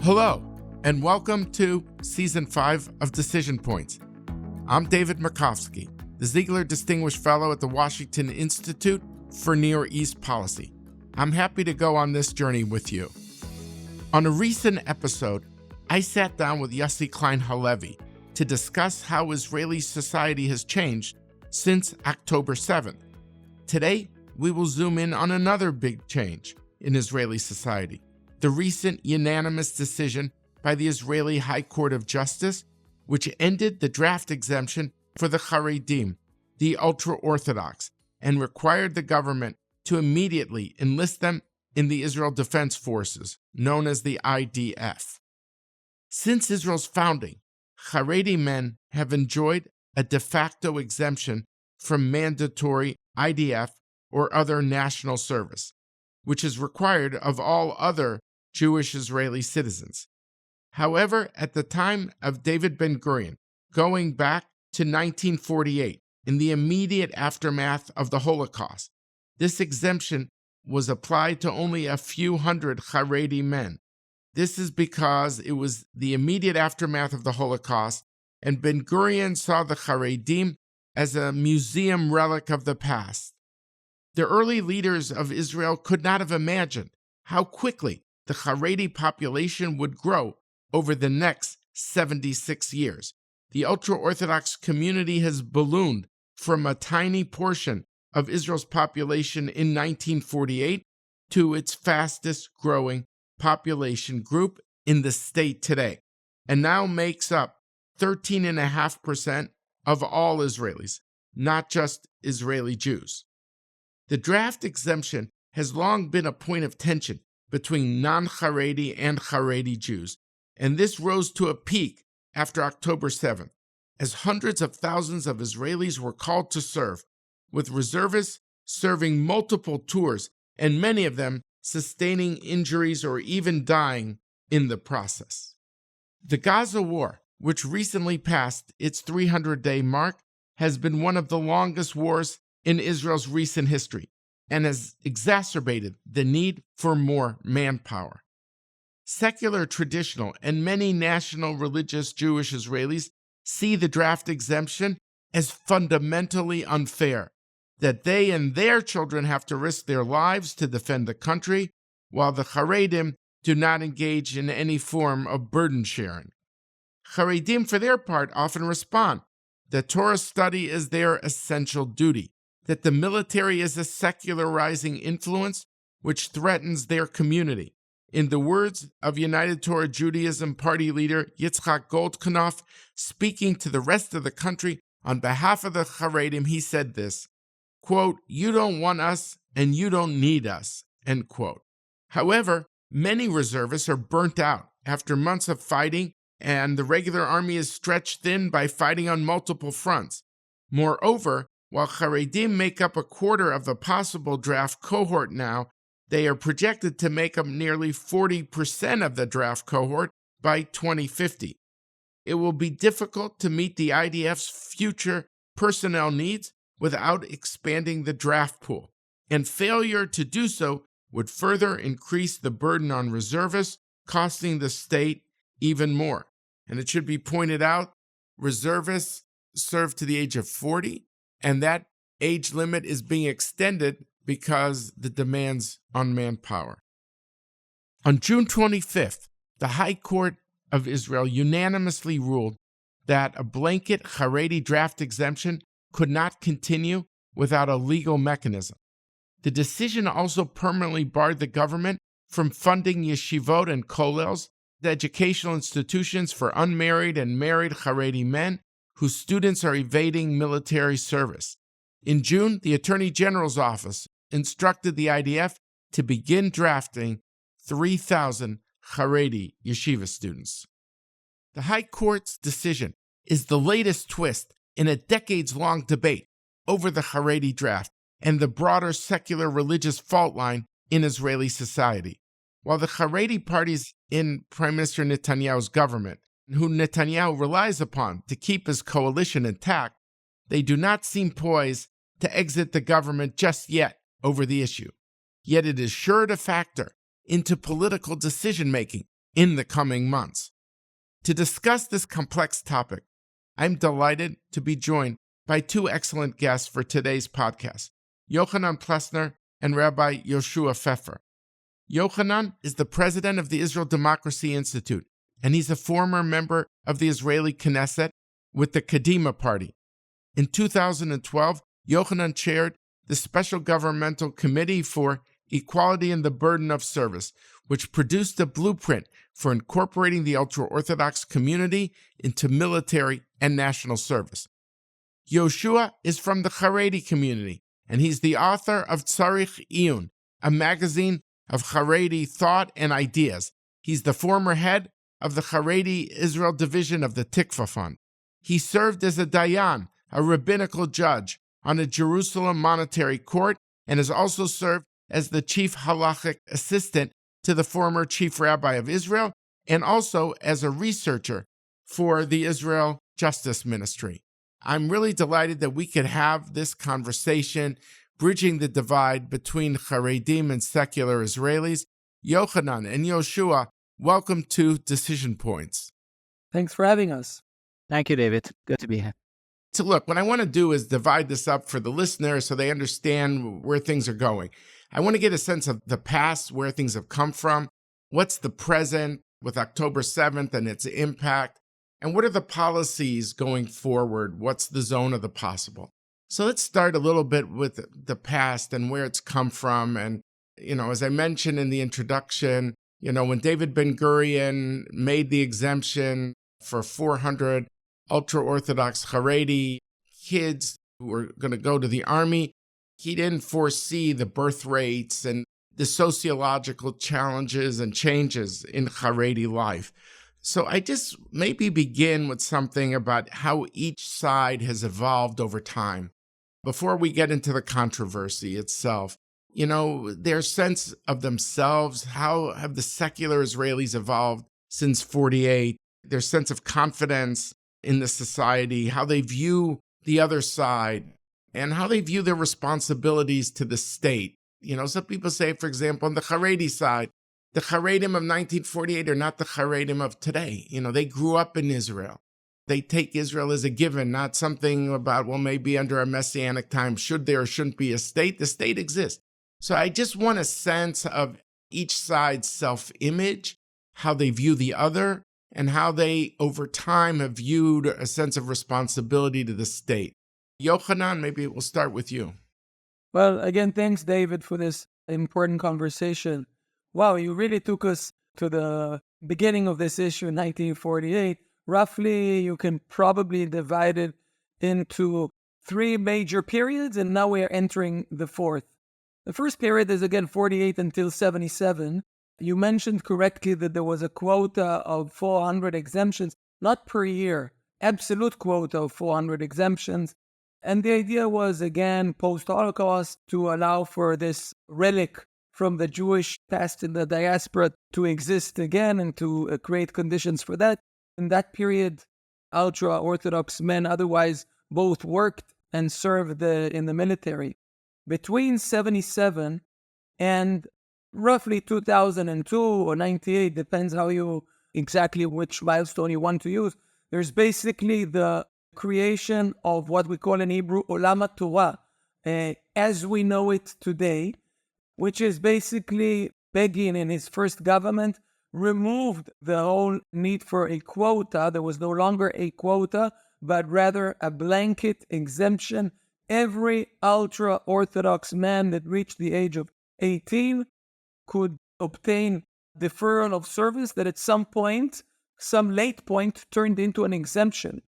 Hello, and welcome to Season 5 of Decision Points. I'm David Makovsky, the Ziegler Distinguished Fellow at the Washington Institute for Near East Policy. I'm happy to go on this journey with you. On a recent episode, I sat down with Yossi Klein Halevi to discuss how Israeli society has changed since October 7th. Today, we will zoom in on another big change in Israeli society, the recent unanimous decision by the Israeli High Court of Justice, which ended the draft exemption for the Haredim, the ultraorthodox, and required the government to immediately enlist them in the Israel Defense Forces, known as the IDF. Since Israel's founding, Haredi men have enjoyed a de facto exemption from mandatory IDF or other national service, which is required of all other Jewish Israeli citizens. However, at the time of David Ben-Gurion, going back to 1948, in the immediate aftermath of the Holocaust, this exemption was applied to only a few hundred Haredi men. This is because it was the immediate aftermath of the Holocaust, and Ben-Gurion saw the Haredim as a museum relic of the past. The early leaders of Israel could not have imagined how quickly the Haredi population would grow over the next 76 years. The ultra-Orthodox community has ballooned from a tiny portion of Israel's population in 1948 to its fastest growing population group in the state today, and now makes up 13.5% of all Israelis, not just Israeli Jews. The draft exemption has long been a point of tension between non-Haredi and Haredi Jews, and this rose to a peak after October 7th, as hundreds of thousands of Israelis were called to serve, with reservists serving multiple tours and many of them sustaining injuries or even dying in the process. The Gaza war, which recently passed its 300-day mark, has been one of the longest wars in Israel's recent history, and has exacerbated the need for more manpower. Secular, traditional, and many national religious Jewish Israelis see the draft exemption as fundamentally unfair, that they and their children have to risk their lives to defend the country, while the Haredim do not engage in any form of burden sharing. Haredim, for their part, often respond that Torah study is their essential duty, that the military is a secularizing influence which threatens their community. In the words of United Torah Judaism party leader Yitzhak Goldknopf, speaking to the rest of the country on behalf of the Haredim, he said this, quote, "You don't want us and you don't need us," end quote. However, many reservists are burnt out after months of fighting, and the regular army is stretched thin by fighting on multiple fronts. Moreover, while Haredim make up a quarter of the possible draft cohort now, they are projected to make up nearly 40% of the draft cohort by 2050. It will be difficult to meet the IDF's future personnel needs without expanding the draft pool, and failure to do so would further increase the burden on reservists, costing the state even more. And it should be pointed out, reservists serve to the age of 40, and that age limit is being extended because the demands on manpower. On June 25th, the High Court of Israel unanimously ruled that a blanket Haredi draft exemption could not continue without a legal mechanism. The decision also permanently barred the government from funding yeshivot and kollels, the educational institutions for unmarried and married Haredi men whose students are evading military service. In June, the Attorney General's office instructed the IDF to begin drafting 3,000 Haredi yeshiva students. The High Court's decision is the latest twist in a decades-long debate over the Haredi draft and the broader secular religious fault line in Israeli society. While the Haredi parties in Prime Minister Netanyahu's government, who Netanyahu relies upon to keep his coalition intact, they do not seem poised to exit the government just yet over the issue. Yet it is sure to factor into political decision-making in the coming months. To discuss this complex topic, I'm delighted to be joined by two excellent guests for today's podcast, Yohanan Plesner and Rabbi Yehoshua Pfeffer. Yohanan is the president of the Israel Democracy Institute, and he's a former member of the Israeli Knesset with the Kadima Party. In 2012, Yohanan chaired the Special Governmental Committee for Equality and the Burden of Service, which produced a blueprint for incorporating the ultra-Orthodox community into military and national service. Yehoshua is from the Haredi community, and he's the author of Tzarich Iyun, a magazine of Haredi thought and ideas. He's the former head of the Haredi Israel division of the Tikva Fund. He served as a dayan, a rabbinical judge, on a Jerusalem monetary court, and has also served as the chief halachic assistant to the former chief rabbi of Israel, and also as a researcher for the Israel Justice Ministry. I'm really delighted that we could have this conversation, bridging the divide between Haredim and secular Israelis. Yohanan and Yehoshua, welcome to Decision Points. Thanks for having us. Thank you, David. Good to be here. So look, what I want to do is divide this up for the listeners so they understand where things are going. I want to get a sense of the past, where things have come from, what's the present with October 7th and its impact, and what are the policies going forward? What's the zone of the possible? So let's start a little bit with the past and where it's come from. And, as I mentioned in the introduction, when David Ben-Gurion made the exemption for 400 ultra-Orthodox Haredi kids who were going to go to the army, he didn't foresee the birth rates and the sociological challenges and changes in Haredi life. So I just maybe begin with something about how each side has evolved over time. Before we get into the controversy itself, their sense of themselves, how have the secular Israelis evolved since 48, their sense of confidence in the society, how they view the other side, and how they view their responsibilities to the state. Some people say, for example, on the Haredi side, the Haredim of 1948 are not the Haredim of today. They grew up in Israel. They take Israel as a given, not something about, maybe under a messianic time, should there or shouldn't be a state. The state exists. So I just want a sense of each side's self-image, how they view the other, and how they, over time, have viewed a sense of responsibility to the state. Yohanan, maybe we'll start with you. Well, again, thanks, David, for this important conversation. Wow, you really took us to the beginning of this issue in 1948. Roughly, you can probably divide it into three major periods, and now we are entering the fourth. The first period is, again, 48 until 77. You mentioned correctly that there was a quota of 400 exemptions, not per year, absolute quota of 400 exemptions. And the idea was, again, post-Holocaust, to allow for this relic from the Jewish past in the diaspora to exist again and to create conditions for that. In that period, ultra-Orthodox men otherwise both worked and served in the military. Between 77 and roughly 2002 or 98, depends exactly which milestone you want to use, there's basically the creation of what we call in Hebrew Olam HaTorah, as we know it today, which is basically Begin in his first government removed the whole need for a quota. There was no longer a quota, but rather a blanket exemption. Every ultra-Orthodox man that reached the age of 18 could obtain deferral of service that at some point, some late point, turned into an exemption.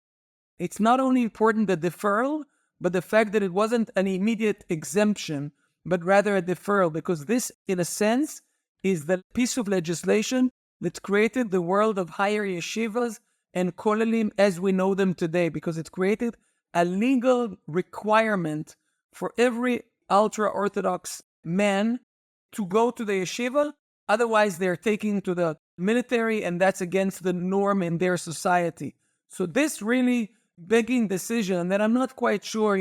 It's not only important the deferral, but the fact that it wasn't an immediate exemption, but rather a deferral, because this, in a sense, is the piece of legislation that created the world of higher yeshivas and kollelim as we know them today, because it created a legal requirement for every ultra-Orthodox man to go to the yeshiva. Otherwise, they're taken to the military, and that's against the norm in their society. So this really begging decision that I'm not quite sure,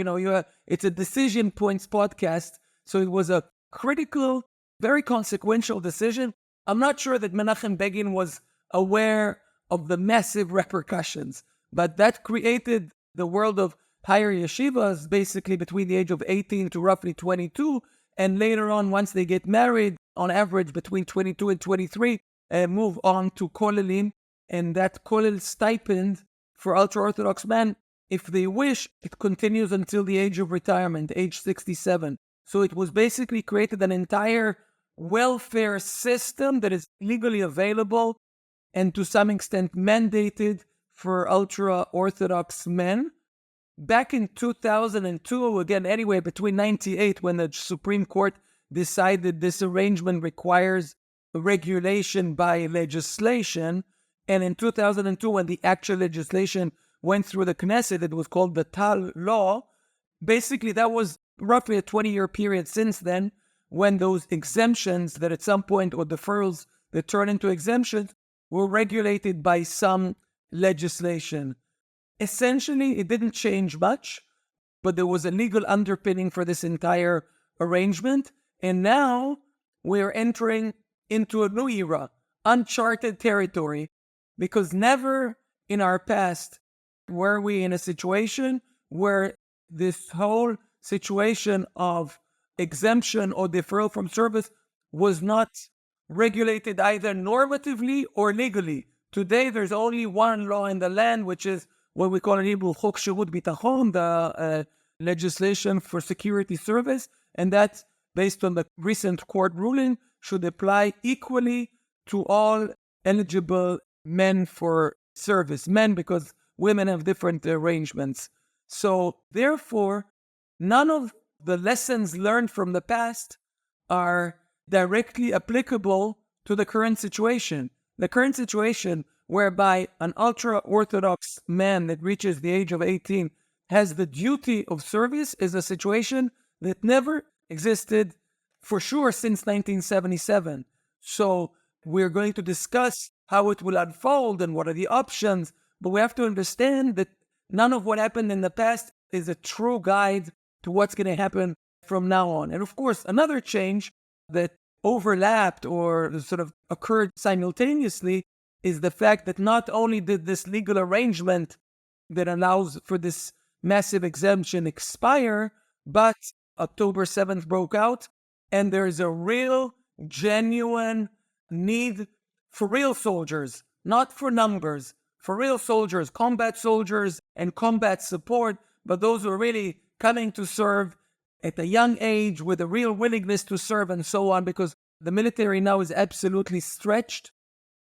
it's a Decision Points podcast, so it was a critical, very consequential decision. I'm not sure that Menachem Begin was aware of the massive repercussions. But that created the world of higher yeshivas, basically between the age of 18 to roughly 22, and later on, once they get married, on average between 22 and 23, move on to kolelim, and that kolel stipend for ultra-Orthodox men, if they wish, it continues until the age of retirement, age 67. So it was basically created an entire welfare system that is legally available and to some extent mandated for ultra-Orthodox men. Back in 2002, again, anyway, between 98, when the Supreme Court decided this arrangement requires regulation by legislation, and in 2002, when the actual legislation went through the Knesset, it was called the Tal Law. Basically, that was roughly a 20-year period since then, when those exemptions that at some point, or deferrals that turn into exemptions, were regulated by some legislation. Essentially, it didn't change much, but there was a legal underpinning for this entire arrangement. And now we're entering into a new era, uncharted territory, because never in our past were we in a situation where this whole situation of exemption or deferral from service was not regulated either normatively or legally. Today, there's only one law in the land, which is what we call in Hebrew Chok Shirut Bitachon, the legislation for security service, and that, based on the recent court ruling, should apply equally to all eligible men for service. Men, because women have different arrangements. So, therefore, none of the lessons learned from the past are directly applicable to the current situation. The current situation whereby an ultra-Orthodox man that reaches the age of 18 has the duty of service is a situation that never existed for sure since 1977. So we're going to discuss how it will unfold and what are the options, but we have to understand that none of what happened in the past is a true guide to what's going to happen from now on. And of course, another change that overlapped or sort of occurred simultaneously is the fact that not only did this legal arrangement that allows for this massive exemption expire, but October 7th broke out, and there's a real, genuine need for real soldiers, not for numbers, for real soldiers, combat soldiers and combat support, but those who are really coming to serve at a young age with a real willingness to serve and so on, because the military now is absolutely stretched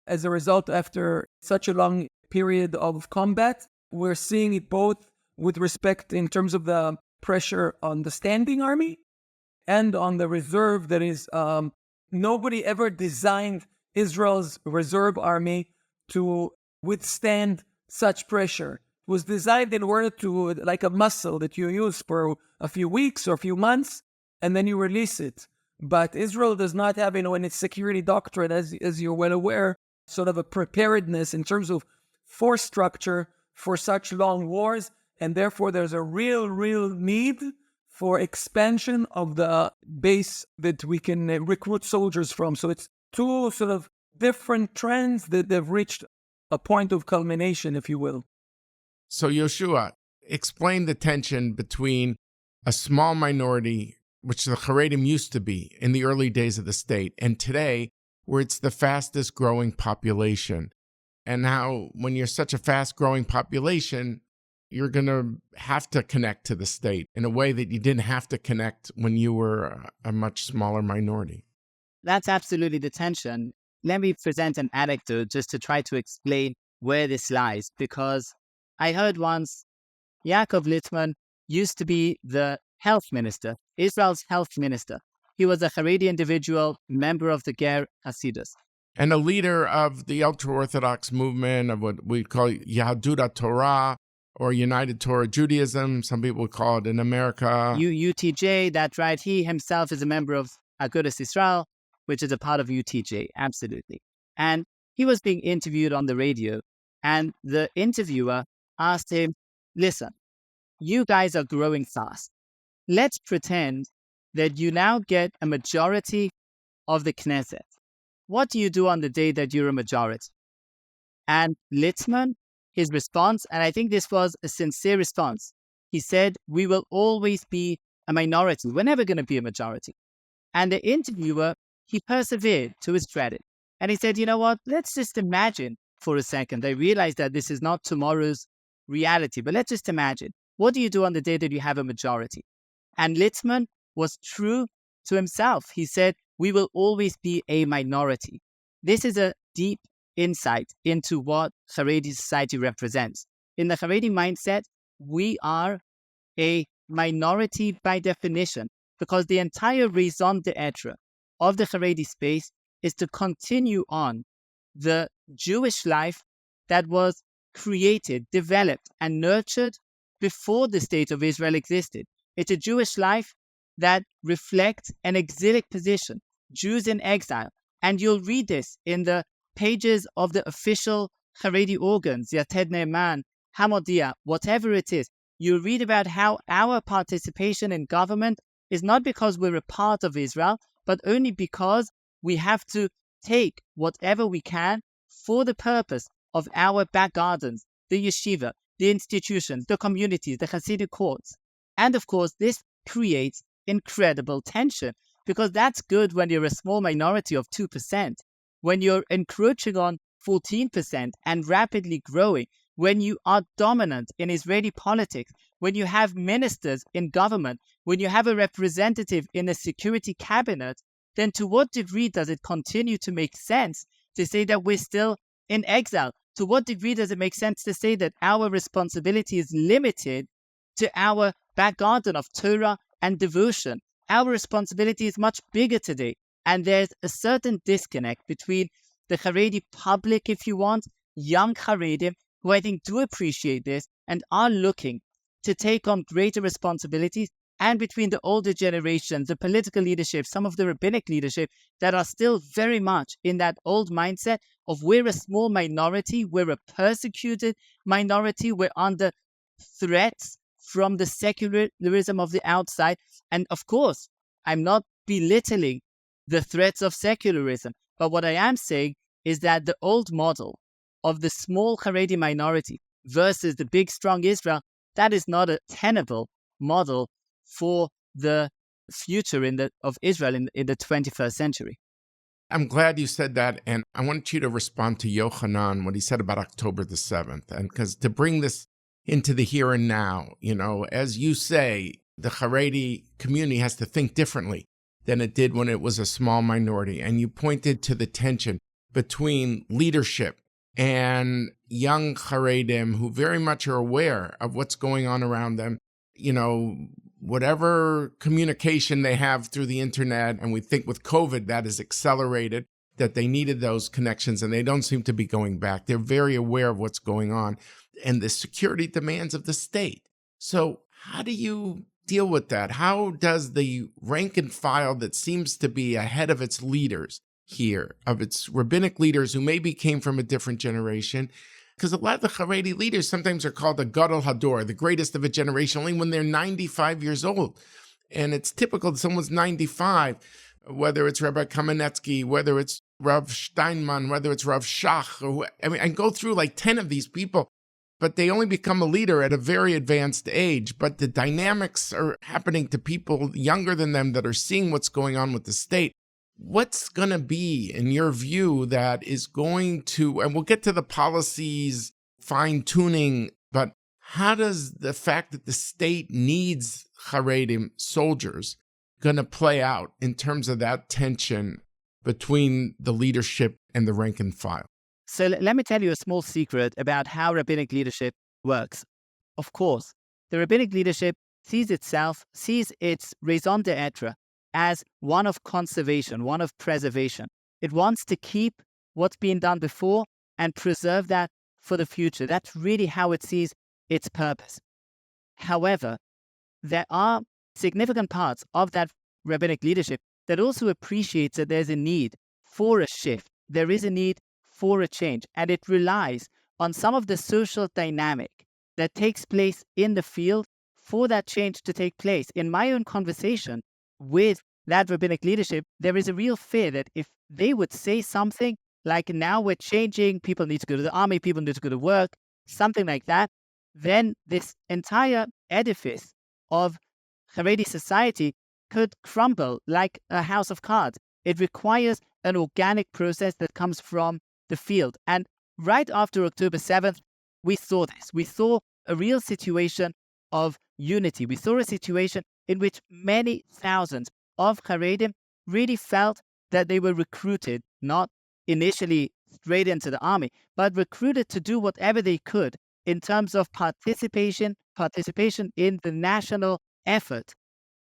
as a result after such a long period of combat. We're seeing it both with respect in terms of the pressure on the standing army and on the reserve that is, nobody ever designed Israel's reserve army to withstand such pressure. It was designed in order to, like a muscle that you use for a few weeks or a few months, and then you release it. But Israel does not have, in its security doctrine, as you're well aware, sort of a preparedness in terms of force structure for such long wars, and therefore there's a real need for expansion of the base that we can recruit soldiers from. So it's two sort of different trends that have reached a point of culmination, if you will. So Yehoshua, explain the tension between a small minority, which the Haredim used to be in the early days of the state, and today, where it's the fastest growing population. And how, when you're such a fast growing population, you're going to have to connect to the state in a way that you didn't have to connect when you were a much smaller minority. That's absolutely the tension. Let me present an anecdote just to try to explain where this lies, because I heard once Yaakov Litzman used to be the health minister, Israel's health minister. He was a Haredi individual, member of the Ger Hasidus. And a leader of the ultra-Orthodox movement of what we call Yahadut Torah or United Torah Judaism. Some people would call it in America. UTJ, that's right. He himself is a member of Agudas Israel, which is a part of UTJ, absolutely. And he was being interviewed on the radio, and the interviewer asked him, listen, you guys are growing fast. Let's pretend that you now get a majority of the Knesset. What do you do on the day that you're a majority? And Litzman, his response, and I think this was a sincere response, he said, we will always be a minority. We're never going to be a majority. And the interviewer, he persevered to his credit. And he said, you know what, let's just imagine for a second. I realize that this is not tomorrow's reality, but let's just imagine. What do you do on the day that you have a majority? And Litzman was true to himself. He said, we will always be a minority. This is a deep insight into what Haredi society represents. In the Haredi mindset, we are a minority by definition, because the entire raison d'etre of the Haredi space is to continue on the Jewish life that was created, developed, and nurtured before the state of Israel existed. It's a Jewish life that reflects an exilic position, Jews in exile. And you'll read this in the pages of the official Haredi organs, Yated Ne'eman, Hamodia, whatever it is. You read about how our participation in government is not because we're a part of Israel, but only because we have to take whatever we can for the purpose of our back gardens, the yeshiva, the institutions, the communities, the Hasidic courts. And of course, this creates incredible tension, because that's good when you're a small minority of 2%. When you're encroaching on 14% and rapidly growing, when you are dominant in Israeli politics, when you have ministers in government, when you have a representative in a security cabinet, then to what degree does it continue to make sense to say that we're still in exile? To what degree does it make sense to say that our responsibility is limited to our back garden of Torah and devotion? Our responsibility is much bigger today. And there's a certain disconnect between the Haredi public, if you want, young Haredim, who I think do appreciate this and are looking to take on greater responsibilities, and between the older generation, the political leadership, some of the rabbinic leadership that are still very much in that old mindset of we're a small minority, we're a persecuted minority, we're under threats from the secularism of the outside. And of course, I'm not belittling the threats of secularism, but what I am saying is that the old model of the small Haredi minority versus the big, strong Israel, that is not a tenable model for the future of Israel in the 21st century. I'm glad you said that, and I want you to respond to Yohanan, what he said about October the 7th, and because to bring this into the here and now, as you say, the Haredi community has to think differently than it did when it was a small minority, and you pointed to the tension between leadership and young Haredim who very much are aware of what's going on around them, whatever communication they have through the internet. And we think with COVID that is accelerated, that they needed those connections, and they don't seem to be going back. They're very aware of what's going on and the security demands of the state. So how do you deal with that? How does the rank and file that seems to be ahead of its leaders here, of its rabbinic leaders who maybe came from a different generation, because a lot of the Haredi leaders sometimes are called the Gadol Hador, the greatest of a generation, only when they're 95 years old. And it's typical that someone's 95, whether it's Rabbi Kamenetsky, whether it's Rav Steinman, whether it's Rav Shach, I go through like 10 of these people, but they only become a leader at a very advanced age. But the dynamics are happening to people younger than them that are seeing what's going on with the state. What's going to be, in your view, that is going to, and we'll get to the policies, fine-tuning, but how does the fact that the state needs Haredim soldiers going to play out in terms of that tension between the leadership and the rank and file? So let me tell you a small secret about how rabbinic leadership works. Of course, the rabbinic leadership sees its raison d'etre as one of conservation, one of preservation. It wants to keep what's been done before and preserve that for the future. That's really how it sees its purpose. However, there are significant parts of that rabbinic leadership that also appreciates that there's a need for a shift. There is a need for a change, and it relies on some of the social dynamic that takes place in the field for that change to take place. In my own conversation with that rabbinic leadership, there is a real fear that if they would say something like now we're changing, people need to go to the army, people need to go to work, something like that, then this entire edifice of Haredi society could crumble like a house of cards. It requires an organic process that comes from the field. And right after October 7th, we saw this. We saw a real situation of unity. We saw a situation in which many thousands of Haredim really felt that they were recruited, not initially straight into the army, but recruited to do whatever they could in terms of participation in the national effort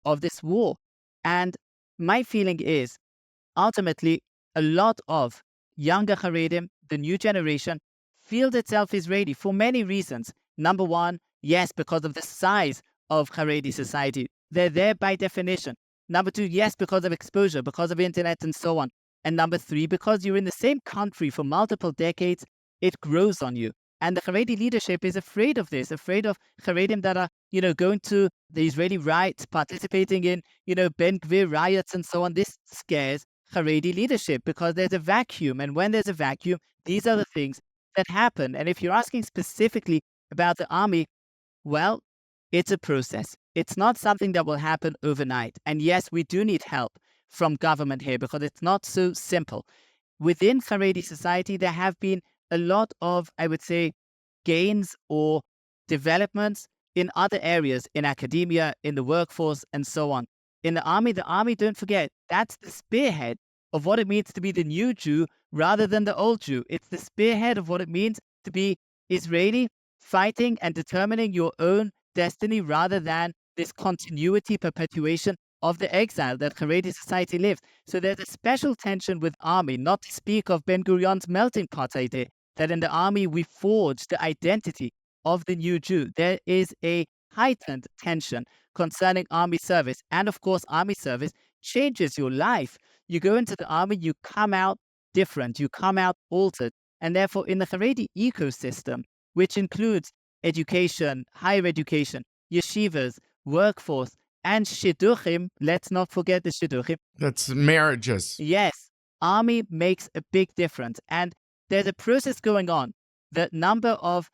of this war. And my feeling is, ultimately, a lot of younger Haredim, the new generation, feels itself Israeli for many reasons. Number one, yes, because of the size of Haredi society. They're there by definition. Number two, yes, because of exposure, because of internet and so on. And number three, because you're in the same country for multiple decades, it grows on you. And the Haredi leadership is afraid of this, afraid of Haredim that are, going to the Israeli right, participating in, Ben Gvir riots and so on. This scares Haredi leadership because there's a vacuum. And when there's a vacuum, these are the things that happen. And if you're asking specifically about the army, well, it's a process. It's not something that will happen overnight. And yes, we do need help from government here because it's not so simple. Within Haredi society, there have been a lot of, I would say, gains or developments in other areas, in academia, in the workforce, and so on. In the army, don't forget, that's the spearhead of what it means to be the new Jew rather than the old Jew. It's the spearhead of what it means to be Israeli, fighting and determining your own destiny rather than this continuity, perpetuation of the exile that Haredi society lives. So there's a special tension with army, not to speak of Ben Gurion's melting pot idea, that in the army we forge the identity of the new Jew. There is a heightened tension concerning army service. And of course, army service changes your life. You go into the army, you come out different, you come out altered. And therefore, in the Haredi ecosystem, which includes education, higher education, yeshivas, workforce, and shidduchim, let's not forget the shidduchim. That's marriages. Yes, army makes a big difference. And there's a process going on. The number of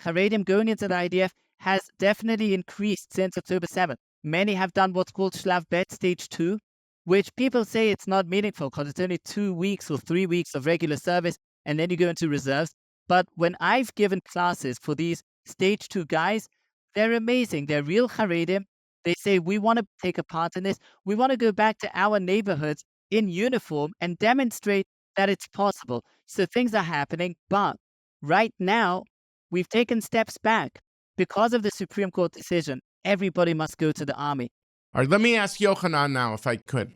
Haredim going into the IDF has definitely increased since October 7th. Many have done what's called Shlav Bet, stage 2, which people say it's not meaningful because it's only 2 weeks or 3 weeks of regular service, and then you go into reserves. But when I've given classes for these stage 2 guys, they're amazing. They're real Haredim. They say, we want to take a part in this. We want to go back to our neighborhoods in uniform and demonstrate that it's possible. So things are happening. But right now, we've taken steps back. Because of the Supreme Court decision, everybody must go to the army. All right, let me ask Yohanan now, if I could.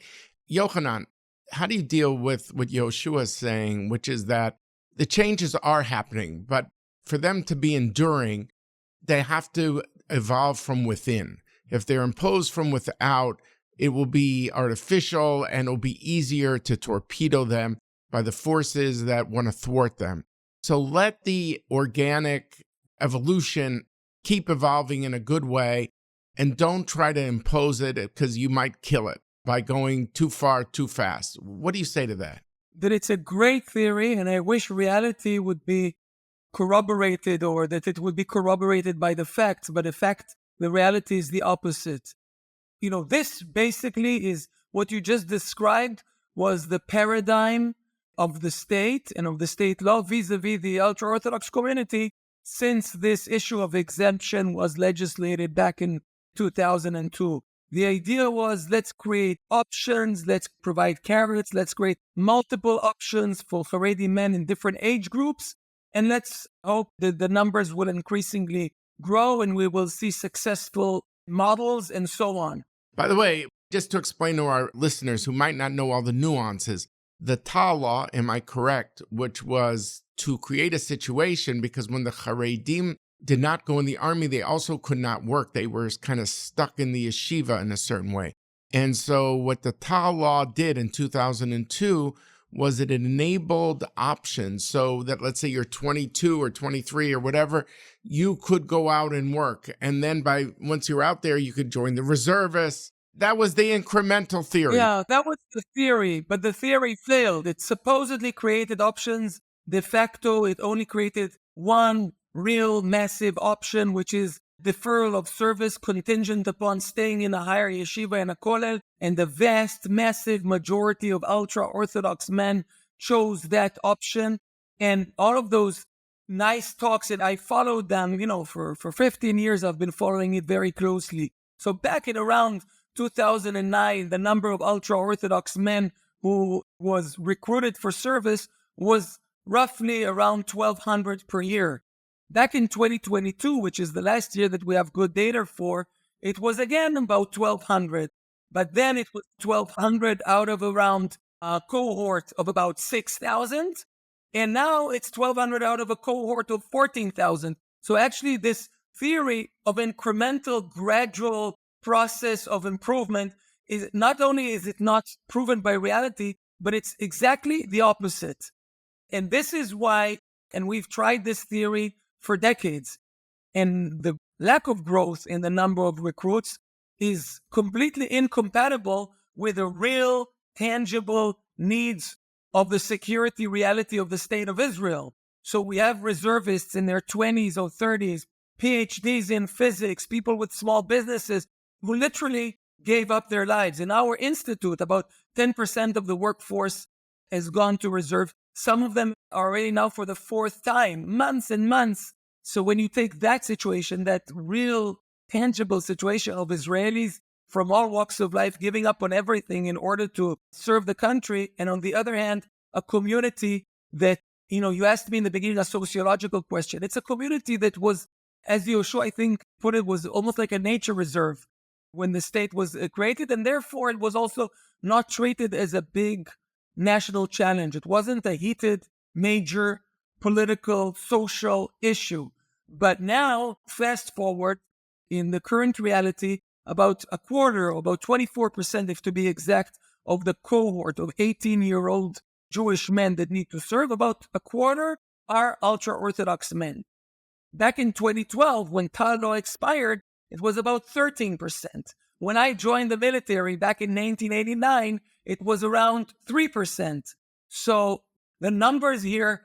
Yohanan, how do you deal with what Yehoshua is saying, which is that the changes are happening, but for them to be enduring, they have to evolve from within. If they're imposed from without, it will be artificial and it'll be easier to torpedo them by the forces that want to thwart them. So let the organic evolution keep evolving in a good way and don't try to impose it because you might kill it by going too far, too fast. What do you say to that? That it's a great theory, and I wish reality would be corroborated, or that it would be corroborated by the facts, but the reality is the opposite. This basically is what you just described was the paradigm of the state and of the state law vis-a-vis the ultra-orthodox community since this issue of exemption was legislated back in 2002. The idea was, let's create options, let's provide carrots, let's create multiple options for Haredi men in different age groups, and let's hope that the numbers will increasingly grow and we will see successful models and so on. By the way, just to explain to our listeners who might not know all the nuances, the Tal law, am I correct, which was to create a situation because when the Haredim did not go in the army, they also could not work. They were kind of stuck in the yeshiva in a certain way. And so what the Tal law did in 2002 was it enabled options so that, let's say you're 22 or 23 or whatever, you could go out and work. And then once you're out there, you could join the reservists. That was the incremental theory. Yeah, that was the theory, but the theory failed. It supposedly created options. De facto, it only created one real massive option, which is deferral of service contingent upon staying in a higher yeshiva and a kollel. And the vast, massive majority of ultra-Orthodox men chose that option. And all of those nice talks, and I followed them, for 15 years, I've been following it very closely. So back in around 2009, the number of ultra-Orthodox men who was recruited for service was roughly around 1,200 per year. Back in 2022, which is the last year that we have good data for, it was again about 1,200. But then it was 1,200 out of around a cohort of about 6,000. And now it's 1,200 out of a cohort of 14,000. So actually this theory of incremental, gradual process of improvement is not only is it not proven by reality, but it's exactly the opposite. And this is why, and we've tried this theory for decades, and the lack of growth in the number of recruits is completely incompatible with the real, tangible needs of the security reality of the state of Israel. So we have reservists in their 20s or 30s, PhDs in physics, people with small businesses who literally gave up their lives. In our institute, about 10% of the workforce has gone to reserve. Some of them are already now for the fourth time, months and months. So when you take that situation, that real tangible situation of Israelis from all walks of life giving up on everything in order to serve the country, and on the other hand, a community that, you asked me in the beginning a sociological question. It's a community that was, as Yehoshua, I think, put it, was almost like a nature reserve when the state was created, and therefore it was also not treated as a big national challenge. It wasn't a heated, major political, social issue. But now, fast forward, in the current reality, about a quarter, or about 24%, if to be exact, of the cohort of 18-year-old Jewish men that need to serve, about a quarter are ultra-Orthodox men. Back in 2012, when Tal law expired, it was about 13%. When I joined the military back in 1989, it was around 3%. So the numbers here,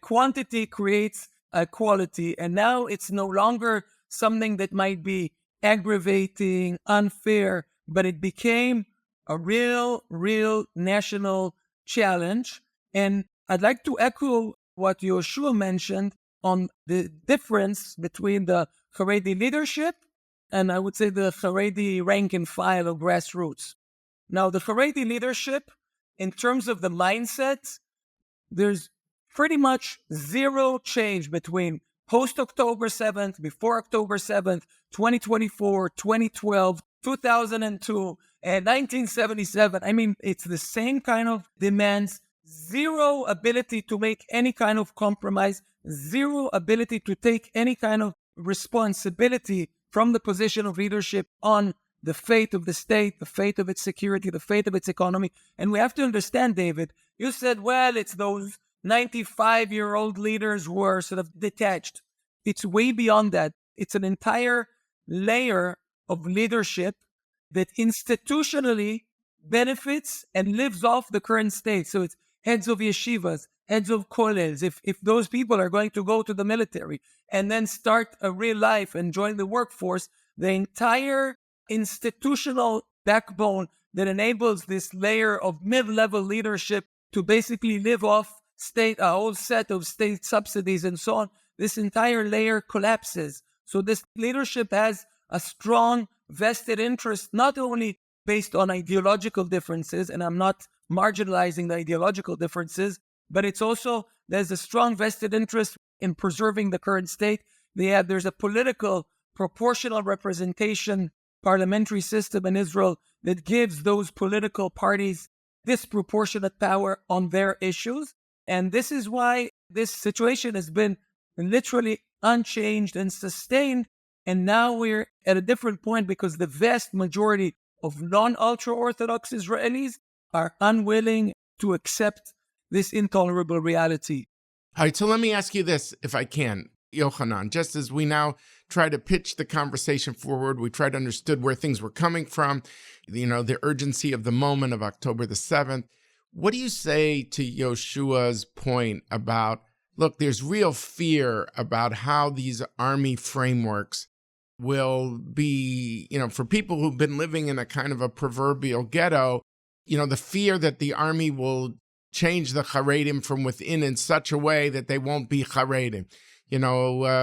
quantity creates quality. And now it's no longer something that might be aggravating, unfair, but it became a real national challenge. And I'd like to echo what Yehoshua mentioned on the difference between the Haredi leadership and I would say the Haredi rank and file or grassroots. Now, the Haredi leadership, in terms of the mindset, there's pretty much zero change between post-October 7th, before October 7th, 2024, 2012, 2002, and 1977. I mean, it's the same kind of demands, zero ability to make any kind of compromise, zero ability to take any kind of responsibility from the position of leadership on the fate of the state, the fate of its security, the fate of its economy. And we have to understand, David, you said, well, it's those 95-year-old leaders who are sort of detached. It's way beyond that. It's an entire layer of leadership that institutionally benefits and lives off the current state. So it's heads of yeshivas, heads of kollels. If those people are going to go to the military and then start a real life and join the workforce, the entire institutional backbone that enables this layer of mid-level leadership to basically live off state, a whole set of state subsidies and so on, this entire layer collapses. So this leadership has a strong vested interest, not only based on ideological differences, and I'm not marginalizing the ideological differences, but it's also, there's a strong vested interest in preserving the current state. There's a political proportional representation parliamentary system in Israel that gives those political parties disproportionate power on their issues. And this is why this situation has been literally unchanged and sustained. And now we're at a different point because the vast majority of non-ultra-Orthodox Israelis are unwilling to accept this intolerable reality. All right, so let me ask you this, if I can. Yohanan, just as we now try to pitch the conversation forward, we try to understand where things were coming from, the urgency of the moment of October the 7th. What do you say to Yehoshua's point about, look, there's real fear about how these army frameworks will be, for people who've been living in a kind of a proverbial ghetto, the fear that the army will change the Haredim from within in such a way that they won't be Haredim.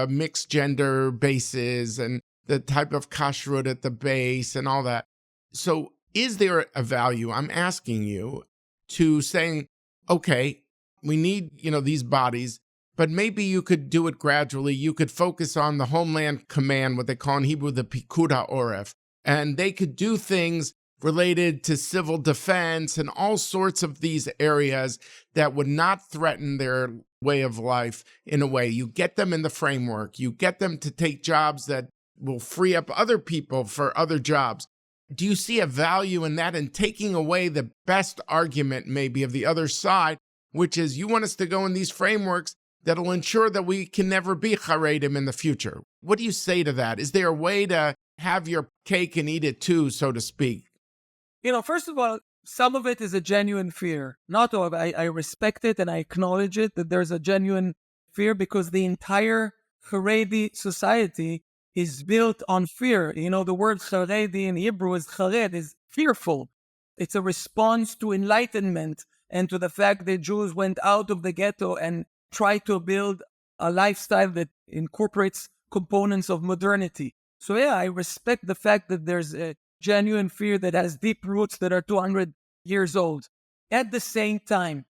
Mixed gender bases and the type of kashrut at the base and all that. So is there a value, I'm asking you, to saying, okay, we need, these bodies, but maybe you could do it gradually. You could focus on the Homeland Command, what they call in Hebrew the Pikud HaOref, and they could do things related to civil defense and all sorts of these areas that would not threaten their way of life in a way. You get them in the framework. You get them to take jobs that will free up other people for other jobs. Do you see a value in that and taking away the best argument maybe of the other side, which is you want us to go in these frameworks that'll ensure that we can never be Haredim in the future? What do you say to that? Is there a way to have your cake and eat it too, so to speak? First of all, some of it is a genuine fear. Not all of it. I respect it and I acknowledge it, that there's a genuine fear because the entire Haredi society is built on fear. The word Haredi in Hebrew is chared, is fearful. It's a response to enlightenment and to the fact that Jews went out of the ghetto and tried to build a lifestyle that incorporates components of modernity. So yeah, I respect the fact that there's a genuine fear that has deep roots that are 200 years old. At the same time,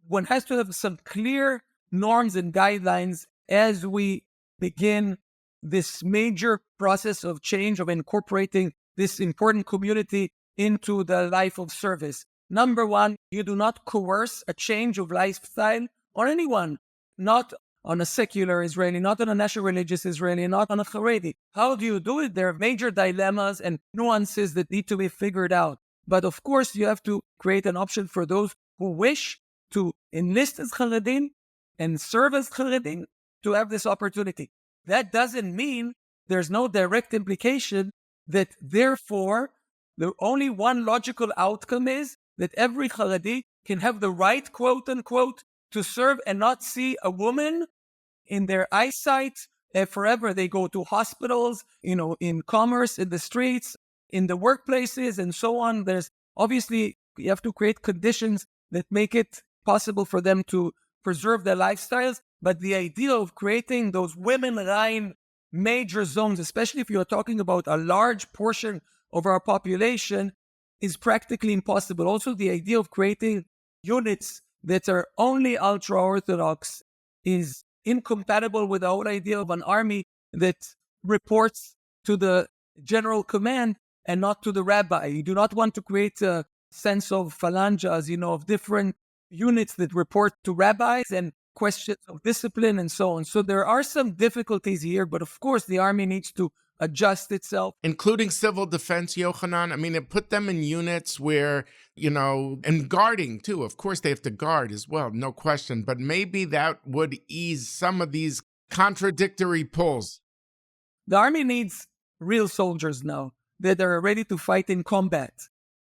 one has to have some clear norms and guidelines as we begin this major process of change, of incorporating this important community into the life of service. Number one, you do not coerce a change of lifestyle on anyone, not on a secular Israeli, not on a national religious Israeli, not on a Haredi. How do you do it? There are major dilemmas and nuances that need to be figured out. But of course, you have to create an option for those who wish to enlist as Haredim and serve as Haredim to have this opportunity. That doesn't mean there's no direct implication that therefore the only one logical outcome is that every Haredi can have the right, quote unquote, to serve and not see a woman in their eyesight forever. They go to hospitals, in commerce, in the streets, in the workplaces, and so on. There's obviously, you have to create conditions that make it possible for them to preserve their lifestyles. But the idea of creating those women-line major zones, especially if you're talking about a large portion of our population, is practically impossible. Also, the idea of creating units that are only ultra-orthodox is incompatible with the whole idea of an army that reports to the general command and not to the rabbi. You do not want to create a sense of phalanges, of different units that report to rabbis and questions of discipline and so on. So there are some difficulties here, but of course the army needs to adjust itself. Including civil defense, Yohanan. I mean, it put them in units where, and guarding too. Of course, they have to guard as well, no question. But maybe that would ease some of these contradictory pulls. The army needs real soldiers now that are ready to fight in combat.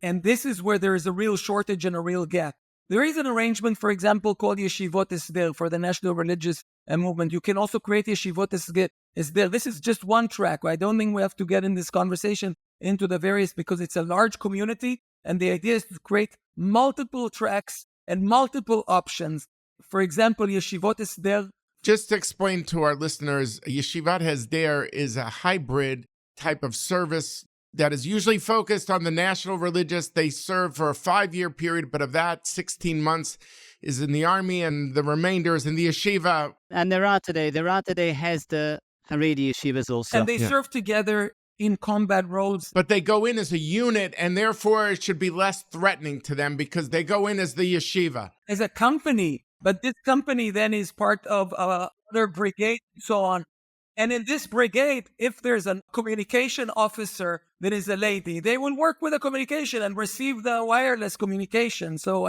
And this is where there is a real shortage and a real gap. There is an arrangement, for example, called Yeshivot Esder for the national religious movement. You can also create Yeshivot Esder. This is just one track. I don't think we have to get in this conversation into the various, because it's a large community, and the idea is to create multiple tracks and multiple options. For example, Yeshivot Esder. Just to explain to our listeners, Yeshivat Hesder is a hybrid type of service that is usually focused on the national religious. They serve for a 5-year period, but of that, 16 months is in the army and the remainder is in the yeshiva. And there are today has the Haredi yeshivas also. And they serve together in combat roles. But they go in as a unit, and therefore it should be less threatening to them because they go in as the yeshiva. As a company, but this company then is part of another brigade and so on. And in this brigade, if there's a communication officer that is a lady, they will work with the communication and receive the wireless communication. So,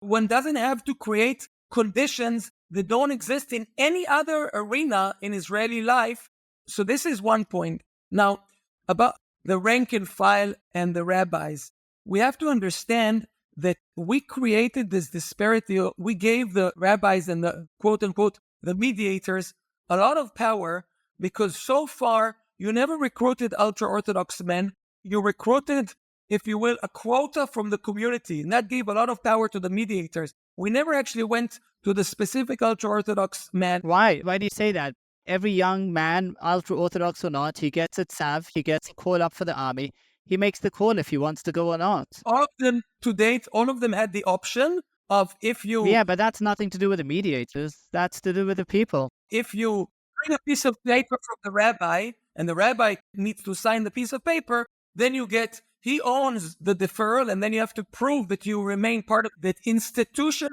one doesn't have to create conditions that don't exist in any other arena in Israeli life. So this is one point. Now, about the rank and file and the rabbis, we have to understand that we created this disparity. We gave the rabbis and the quote unquote, the mediators, a lot of power because so far you never recruited ultra-Orthodox men. You recruited, if you will, a quota from the community, and that gave a lot of power to the mediators. We never actually went to the specific ultra-Orthodox man. Why? Why do you say that? Every young man, ultra-Orthodox or not, he gets a tzav, he gets a call up for the army. He makes the call if he wants to go or not. All of them, to date, all of them had the option of if you... Yeah, but that's nothing to do with the mediators. That's to do with the people. If you bring a piece of paper from the rabbi, and the rabbi needs to sign the piece of paper, then you get, he owns the deferral, and then you have to prove that you remain part of that institution,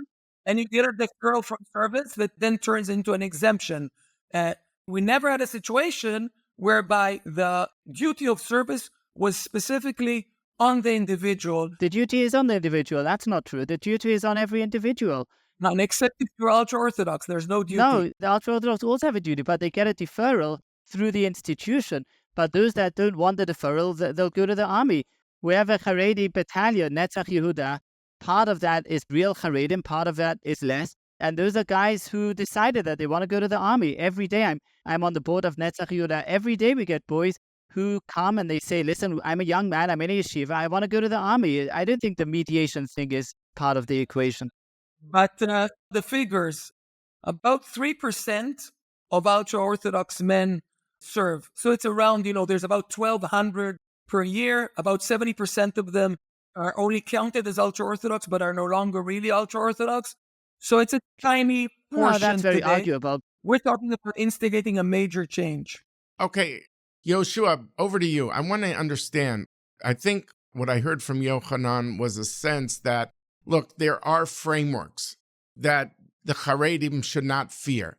and you get a deferral from service that then turns into an exemption. We never had a situation whereby the duty of service was specifically on the individual. The duty is on the individual. That's not true. The duty is on every individual. Now, except if you're ultra-Orthodox, there's no duty. No, the ultra-Orthodox also have a duty, but they get a deferral through the institution. But those that don't want the deferral, they'll go to the army. We have a Haredi battalion, Netzach Yehuda. Part of that is real Haredim, part of that is less. And those are guys who decided that they want to go to the army. Every day I'm on the board of Netzach Yehuda. Every day we get boys who come and they say, listen, I'm a young man, I'm in a yeshiva, I want to go to the army. I don't think the mediation thing is part of the equation. But the figures, about 3% of ultra-Orthodox men serve. So it's around, there's about 1,200 per year. About 70% of them are only counted as ultra-Orthodox, but are no longer really ultra-Orthodox. So it's a tiny portion. No, that's very today. arguable. We're talking about instigating a major change. Okay, Yehoshua, over to you. I want to understand. I think what I heard from Yohanan was a sense that, look, there are frameworks that the Haredim should not fear.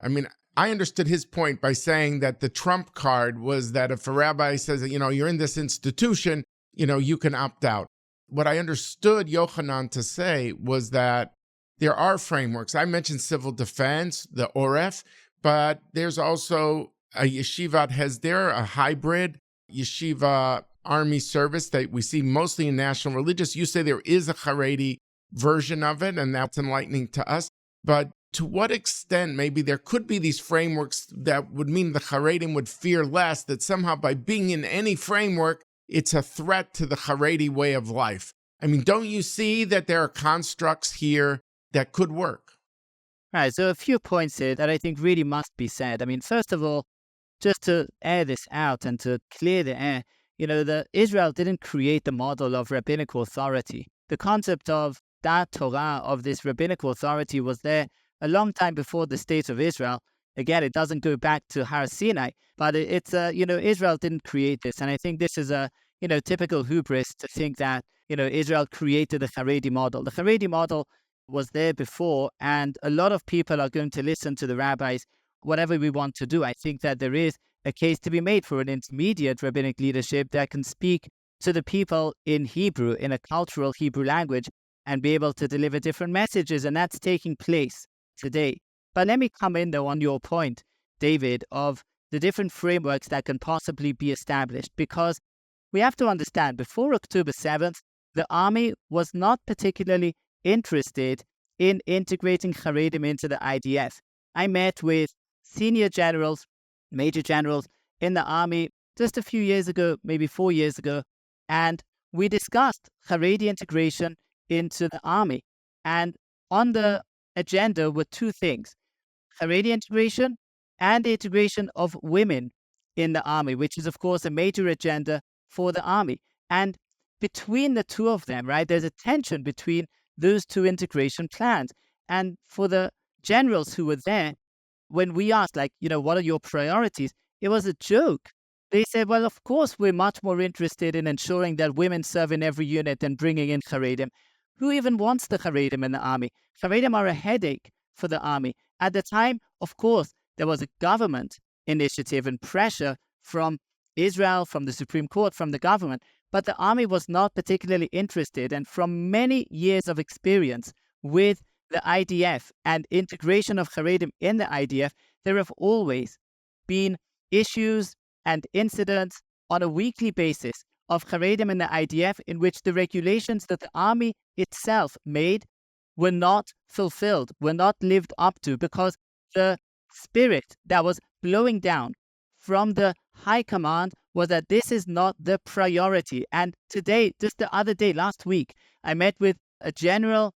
I mean, I understood his point by saying that the trump card was that if a rabbi says that, you're in this institution, you can opt out. What I understood Yohanan to say was that there are frameworks. I mentioned civil defense, the Oref, but there's also a yeshivat hesder, a hybrid yeshiva army service that we see mostly in national religious. You say there is a Haredi version of it, and that's enlightening to us. But to what extent maybe there could be these frameworks that would mean the Haredim would fear less, that somehow by being in any framework, it's a threat to the Haredi way of life? I mean, don't you see that there are constructs here that could work? Right, so a few points here that I think really must be said. I mean, first of all, just to air this out and to clear the air, Israel didn't create the model of rabbinical authority. The concept of that Torah, of this rabbinical authority, was there a long time before the state of Israel. Again, it doesn't go back to Har Sinai, but it's Israel didn't create this. And I think this is a, typical hubris to think that, Israel created the Haredi model. The Haredi model was there before, and a lot of people are going to listen to the rabbis, whatever we want to do. I think that there is a case to be made for an intermediate rabbinic leadership that can speak to the people in Hebrew, in a cultural Hebrew language, and be able to deliver different messages, and that's taking place today. But let me come in, though, on your point, David, of the different frameworks that can possibly be established, because we have to understand, before October 7th, the army was not particularly interested in integrating Haredim into the IDF. I met with senior generals, major generals in the army just a few years ago, maybe 4 years ago, and we discussed Haredi integration into the army. And on the agenda were two things: Haredi integration and the integration of women in the army, which is, of course, a major agenda for the army. And between the two of them, right, there's a tension between those two integration plans. And for the generals who were there, when we asked, what are your priorities? It was a joke. They said, well, of course, we're much more interested in ensuring that women serve in every unit than bringing in Haredim. Who even wants the Haredim in the army? Haredim are a headache for the army. At the time, of course, there was a government initiative and pressure from Israel, from the Supreme Court, from the government. But the army was not particularly interested. And from many years of experience with the IDF and integration of Haredim in the IDF, there have always been issues and incidents on a weekly basis of Haredim in the IDF in which the regulations that the army itself made were not fulfilled, were not lived up to, because the spirit that was blowing down from the high command was that this is not the priority. And today, just the other day, last week, I met with a General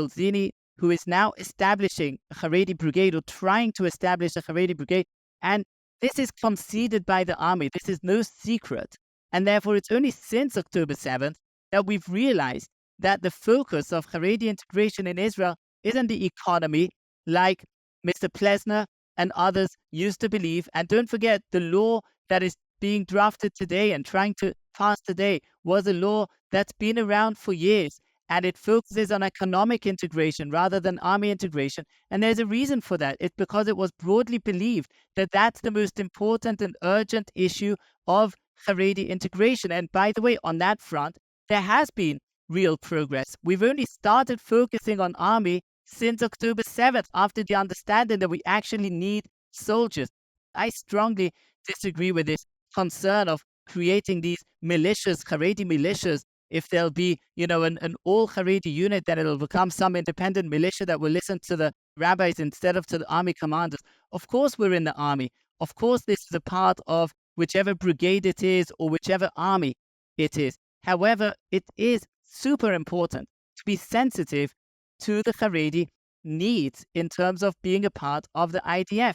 Zini, who is now establishing a Haredi brigade, or trying to establish a Haredi brigade. And this is conceded by the army. This is no secret. And therefore, it's only since October 7th that we've realized that the focus of Haredi integration in Israel isn't the economy, like Mr. Plesner and others used to believe. And don't forget, the law that is being drafted today and trying to pass today was a law that's been around for years. And it focuses on economic integration rather than army integration. And there's a reason for that. It's because it was broadly believed that that's the most important and urgent issue of Haredi integration. And by the way, on that front, there has been real progress. We've only started focusing on army since October 7th, after the understanding that we actually need soldiers. I strongly disagree with this concern of creating these militias, Haredi militias. If there'll be, an all Haredi unit, then it'll become some independent militia that will listen to the rabbis instead of to the army commanders. Of course, we're in the army. Of course, this is a part of whichever brigade it is or whichever army it is. However, it is super important to be sensitive to the Haredi needs in terms of being a part of the IDF.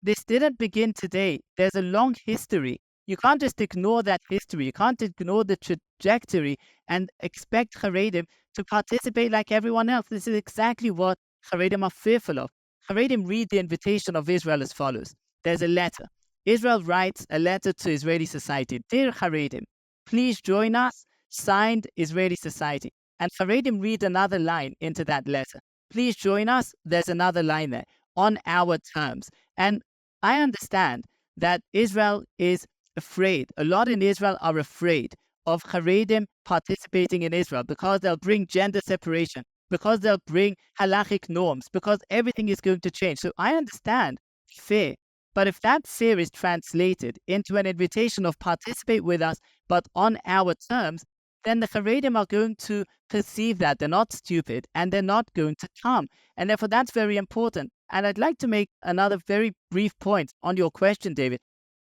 This didn't begin today. There's a long history. You can't just ignore that history. You can't ignore the trajectory and expect Haredim to participate like everyone else. This is exactly what Haredim are fearful of. Haredim read the invitation of Israel as follows. There's a letter. Israel writes a letter to Israeli society. Dear Haredim, please join us. Signed, Israeli society. And Haredim read another line into that letter. Please join us. There's another line there. On our terms. And I understand that Israel is afraid. A lot in Israel are afraid of Haredim participating in Israel because they'll bring gender separation, because they'll bring halachic norms, because everything is going to change. So I understand fear. But if that fear is translated into an invitation of participate with us, but on our terms, then the Haredim are going to perceive that they're not stupid and they're not going to come. And therefore, that's very important. And I'd like to make another very brief point on your question, David.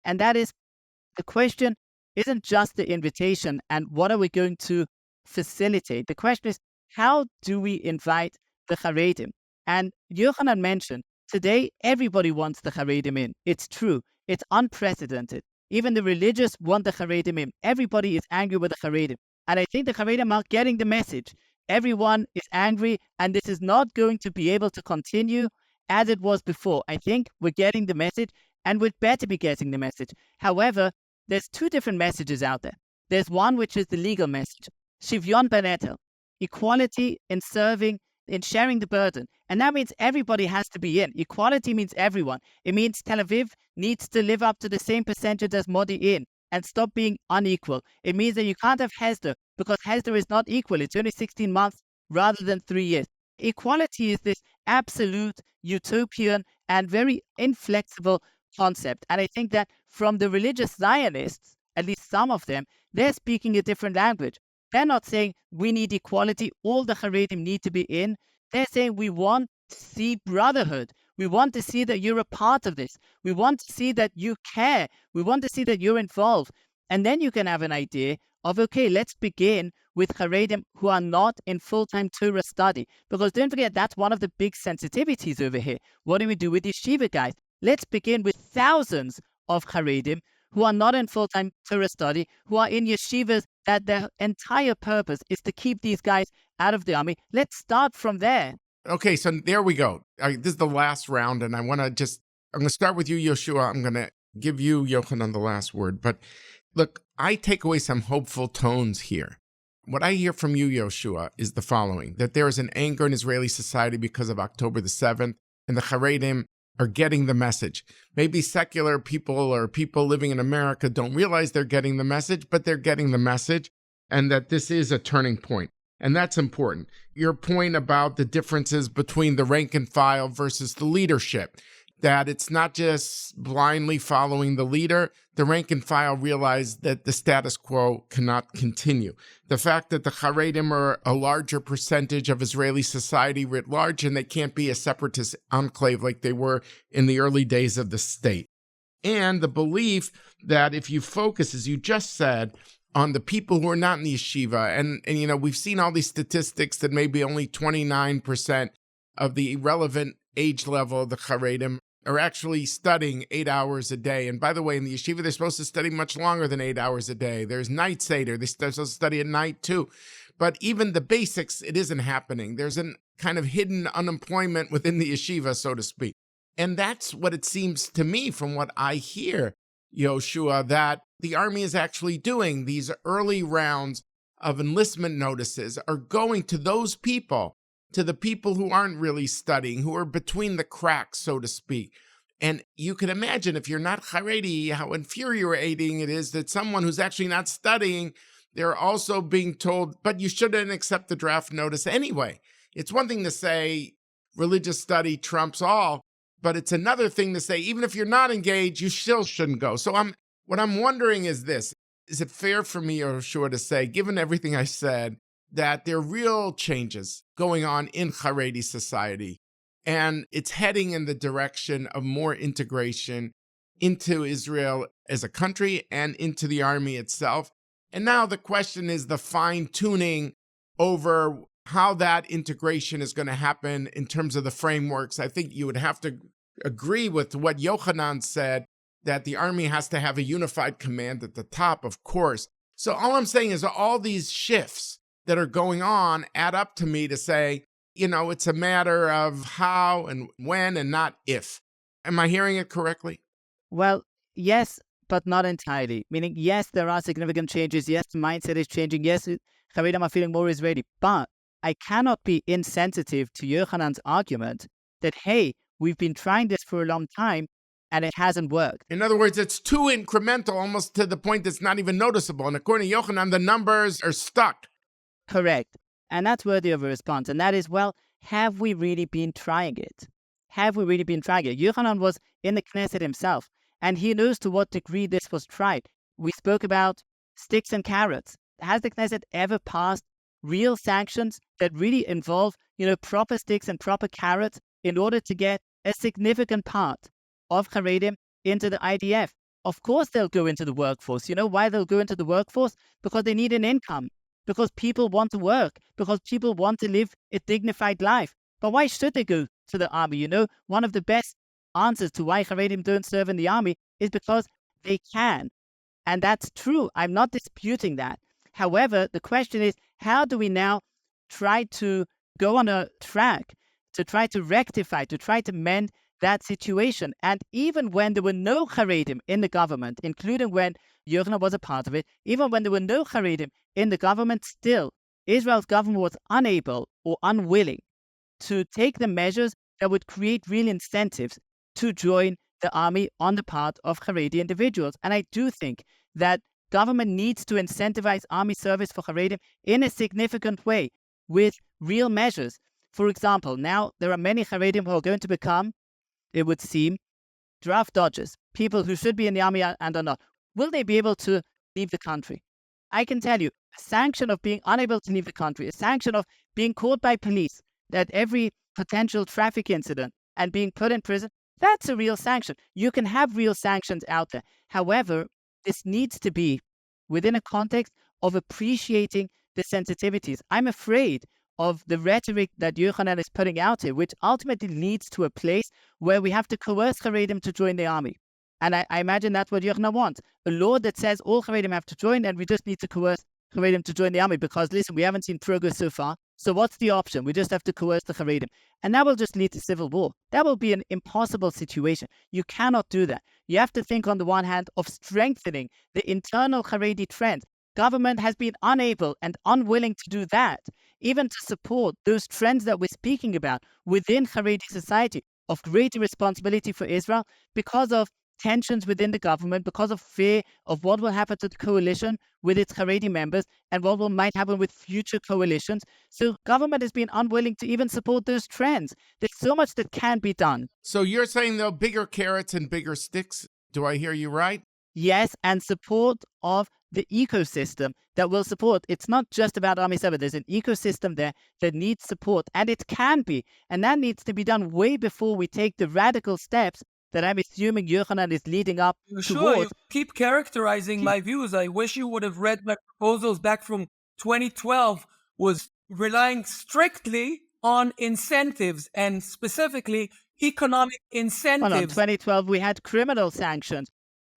And that is, the question isn't just the invitation and what are we going to facilitate. The question is, how do we invite the Haredim? And Yohanan mentioned, today everybody wants the Haredim in. It's true. It's unprecedented. Even the religious want the Haredim in. Everybody is angry with the Haredim. And I think the Haredim are getting the message. Everyone is angry, and this is not going to be able to continue as it was before. I think we're getting the message, and we'd better be getting the message. However, there's two different messages out there. There's one which is the legal message, Shivyon Benetel, equality in serving, in sharing the burden. And that means everybody has to be in. Equality means everyone. It means Tel Aviv needs to live up to the same percentage as Modi in and stop being unequal. It means that you can't have Hesder because Hesder is not equal. It's only 16 months rather than 3 years. Equality is this absolute, utopian, and very inflexible concept. And I think that from the religious Zionists, at least some of them, they're speaking a different language. They're not saying we need equality, all the Haredim need to be in. They're saying we want to see brotherhood. We want to see that you're a part of this. We want to see that you care. We want to see that you're involved. And then you can have an idea of, okay, let's begin with Haredim who are not in full-time Torah study. Because don't forget, that's one of the big sensitivities over here. What do we do with yeshiva guys? Let's begin with thousands of Haredim who are not in full-time Torah study, who are in yeshivas that their entire purpose is to keep these guys out of the army. Let's start from there. Okay, so there we go. This is the last round, and I'm going to start with you, Yehoshua. I'm going to give you, Yohanan, the last word. But look, I take away some hopeful tones here. What I hear from you, Yehoshua, is the following, that there is an anger in Israeli society because of October the 7th, and the Haredim are getting the message. Maybe secular people or people living in America don't realize they're getting the message, but they're getting the message, and that this is a turning point. And that's important. Your point about the differences between the rank and file versus the leadership, that it's not just blindly following the leader. The rank and file realize that the status quo cannot continue. The fact that the Haredim are a larger percentage of Israeli society writ large, and they can't be a separatist enclave like they were in the early days of the state. And the belief that if you focus, as you just said, on the people who are not in the yeshiva, and we've seen all these statistics that maybe only 29% of the relevant age level of the Haredim are actually studying 8 hours a day. And by the way, in the yeshiva, they're supposed to study much longer than 8 hours a day. There's night seder. They're supposed to study at night too. But even the basics, it isn't happening. There's a kind of hidden unemployment within the yeshiva, so to speak. And that's what it seems to me from what I hear, Yehoshua, that the army is actually doing. These early rounds of enlistment notices are going to those people, to the people who aren't really studying, who are between the cracks, so to speak. And you can imagine, if you're not Haredi, how infuriating it is that someone who's actually not studying, they're also being told, but you shouldn't accept the draft notice anyway. It's one thing to say religious study trumps all, but it's another thing to say, even if you're not engaged, you still shouldn't go. So what I'm wondering is this: is it fair for me, Yehoshua, to say, given everything I said, that there are real changes going on in Haredi society, and it's heading in the direction of more integration into Israel as a country and into the army itself? And now the question is the fine-tuning over how that integration is going to happen in terms of the frameworks. I think you would have to agree with what Yohanan said, that the army has to have a unified command at the top, of course. So all I'm saying is all these shifts that are going on add up to me to say, it's a matter of how and when and not if. Am I hearing it correctly? Well, yes, but not entirely. Meaning, yes, there are significant changes. Yes, the mindset is changing. Yes, Haredim are feeling more Israeli. But I cannot be insensitive to Yohanan's argument that, hey, we've been trying this for a long time and it hasn't worked. In other words, it's too incremental, almost to the point that's not even noticeable. And according to Yohanan, the numbers are stuck. Correct. And that's worthy of a response. And that is, well, have we really been trying it? Have we really been trying it? Yohanan was in the Knesset himself, and he knows to what degree this was tried. We spoke about sticks and carrots. Has the Knesset ever passed real sanctions that really involve, proper sticks and proper carrots in order to get a significant part of Haredim into the IDF? Of course they'll go into the workforce. You know why they'll go into the workforce? Because they need an income. Because people want to work, because people want to live a dignified life. But why should they go to the army? One of the best answers to why Haredim don't serve in the army is because they can. And that's true. I'm not disputing that. However, the question is, how do we now try to go on a track to try to rectify, to try to mend that situation? And even when there were no Haredim in the government, including when Yochanan was a part of it, even when there were no Haredim in the government, still, Israel's government was unable or unwilling to take the measures that would create real incentives to join the army on the part of Haredi individuals. And I do think that government needs to incentivize army service for Haredim in a significant way with real measures. For example, now there are many Haredim who are going to become, it would seem, draft dodgers, people who should be in the army and are not. Will they be able to leave the country? I can tell you, a sanction of being unable to leave the country, a sanction of being caught by police at every potential traffic incident and being put in prison, that's a real sanction. You can have real sanctions out there. However, this needs to be within a context of appreciating the sensitivities. I'm afraid of the rhetoric that Yohanan is putting out here, which ultimately leads to a place where we have to coerce Haredim to join the army. And I imagine that's what Yohanan wants. A law that says all Haredim have to join, and we just need to coerce Haredim to join the army because, listen, we haven't seen progress so far. So what's the option? We just have to coerce the Haredim. And that will just lead to civil war. That will be an impossible situation. You cannot do that. You have to think, on the one hand, of strengthening the internal Haredi trend. Government has been unable and unwilling to do that, even to support those trends that we're speaking about within Haredi society of greater responsibility for Israel because of tensions within the government because of fear of what will happen to the coalition with its Haredi members and what might happen with future coalitions. So government has been unwilling to even support those trends. There's so much that can be done. So you're saying, though, bigger carrots and bigger sticks? Do I hear you right? Yes, and support of the ecosystem that will support. It's not just about Army 7. There's an ecosystem there that needs support, and it can be. And that needs to be done way before we take the radical steps that I'm assuming Yohanan is leading up Sure, towards. you keep characterizing my views. I wish you would have read my proposals back from 2012, was relying strictly on incentives and specifically economic incentives. Well, in 2012, we had criminal sanctions.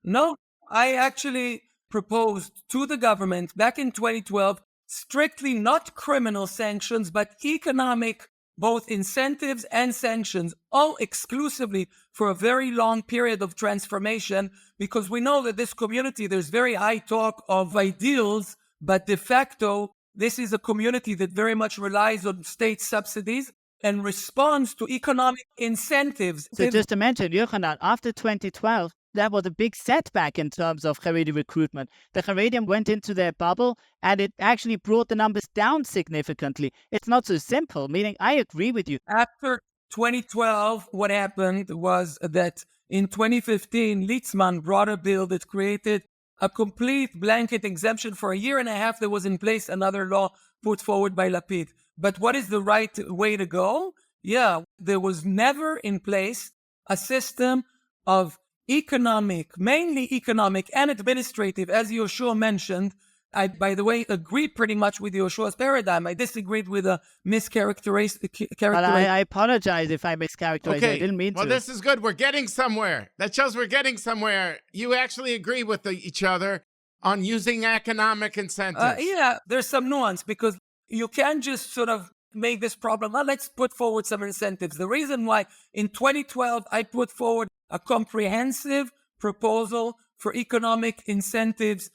No, I actually proposed to the government back in 2012 strictly not criminal sanctions, but economic, both incentives and sanctions, all exclusively for a very long period of transformation, because we know that this community, there's very high talk of ideals, but de facto, this is a community that very much relies on state subsidies and responds to economic incentives. So just to mention, Yohanan, after 2012, that was a big setback in terms of Haredi recruitment. The Haredim went into their bubble, and it actually brought the numbers down significantly. It's not so simple, meaning I agree with you. After 2012, what happened was that in 2015, Litzman brought a bill that created a complete blanket exemption. For a year and a half, there was in place another law put forward by Lapid. But what is the right way to go? Yeah, there was never in place a system of economic, mainly economic and administrative, as Yehoshua mentioned. I, by the way, agree pretty much with Yehoshua's paradigm. I disagreed with a mischaracterization. But I apologize if I mischaracterized. Okay. I didn't mean to. Well, this is good. We're getting somewhere. That shows we're getting somewhere. You actually agree with each other on using economic incentives. Yeah, there's some nuance because you can't just sort of make this problem. Well, let's put forward some incentives. The reason why in 2012 I put forward a comprehensive proposal for economic incentives,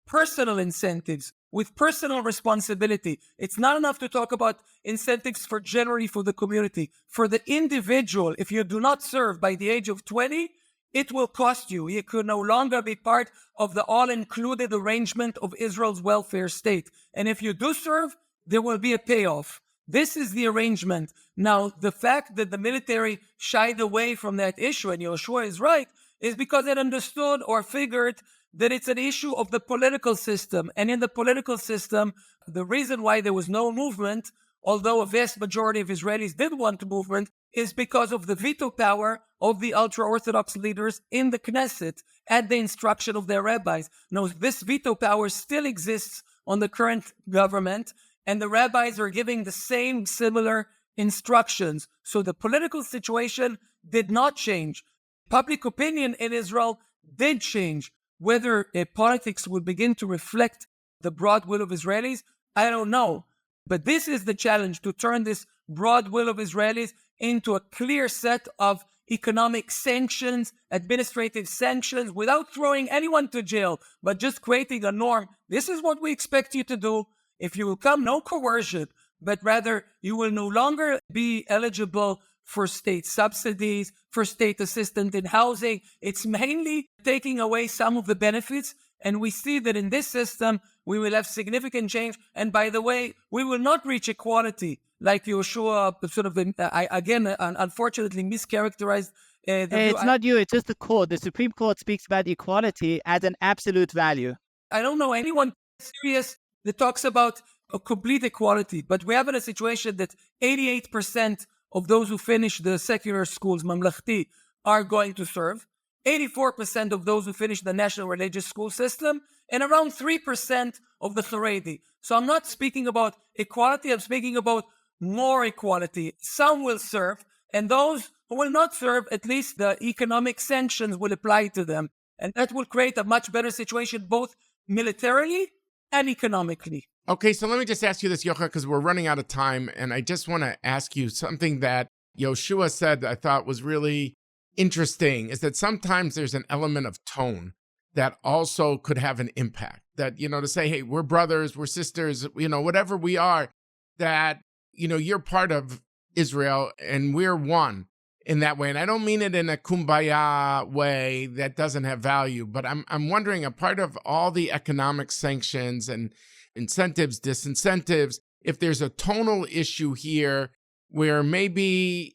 personal incentives with personal responsibility. It's not enough to talk about incentives for generally for the community. For the individual, if you do not serve by the age of 20, it will cost you. You could no longer be part of the all-included arrangement of Israel's welfare state. And if you do serve, there will be a payoff. This is the arrangement. Now, the fact that the military shied away from that issue, and Yehoshua is right, is because it understood or figured that it's an issue of the political system. And in the political system, the reason why there was no movement, although a vast majority of Israelis did want movement, is because of the veto power of the ultra-orthodox leaders in the Knesset at the instruction of their rabbis. Now, this veto power still exists on the current government, and the rabbis are giving the same similar instructions. So the political situation did not change. Public opinion in Israel did change. Whether politics will begin to reflect the broad will of Israelis, I don't know. But this is the challenge, to turn this broad will of Israelis into a clear set of economic sanctions, administrative sanctions, without throwing anyone to jail, but just creating a norm. This is what we expect you to do. If you will come, no coercion, but rather you will no longer be eligible for state subsidies, for state assistance in housing. It's mainly taking away some of the benefits. And we see that in this system, we will have significant change. And by the way, we will not reach equality, like Yehoshua sort of, unfortunately mischaracterized. It's not you, it's just the court. The Supreme Court speaks about equality as an absolute value. I don't know anyone serious that talks about a complete equality, but we have in a situation that 88% of those who finish the secular schools, Mamlachti, are going to serve. 84% of those who finish the national religious school system, and around 3% of the Haredi. So I'm not speaking about equality, I'm speaking about more equality. Some will serve, and those who will not serve, at least the economic sanctions will apply to them. And that will create a much better situation, both militarily and economically. Okay, so let me just ask you this, Yocha, because we're running out of time, and I just want to ask you something that Yehoshua said that I thought was really interesting, is that sometimes there's an element of tone that also could have an impact. That, to say, hey, we're brothers, we're sisters, whatever we are, that, you're part of Israel and we're one. in that way. And I don't mean it in a kumbaya way that doesn't have value, but I'm wondering, a part of all the economic sanctions and incentives, disincentives, if there's a tonal issue here where maybe,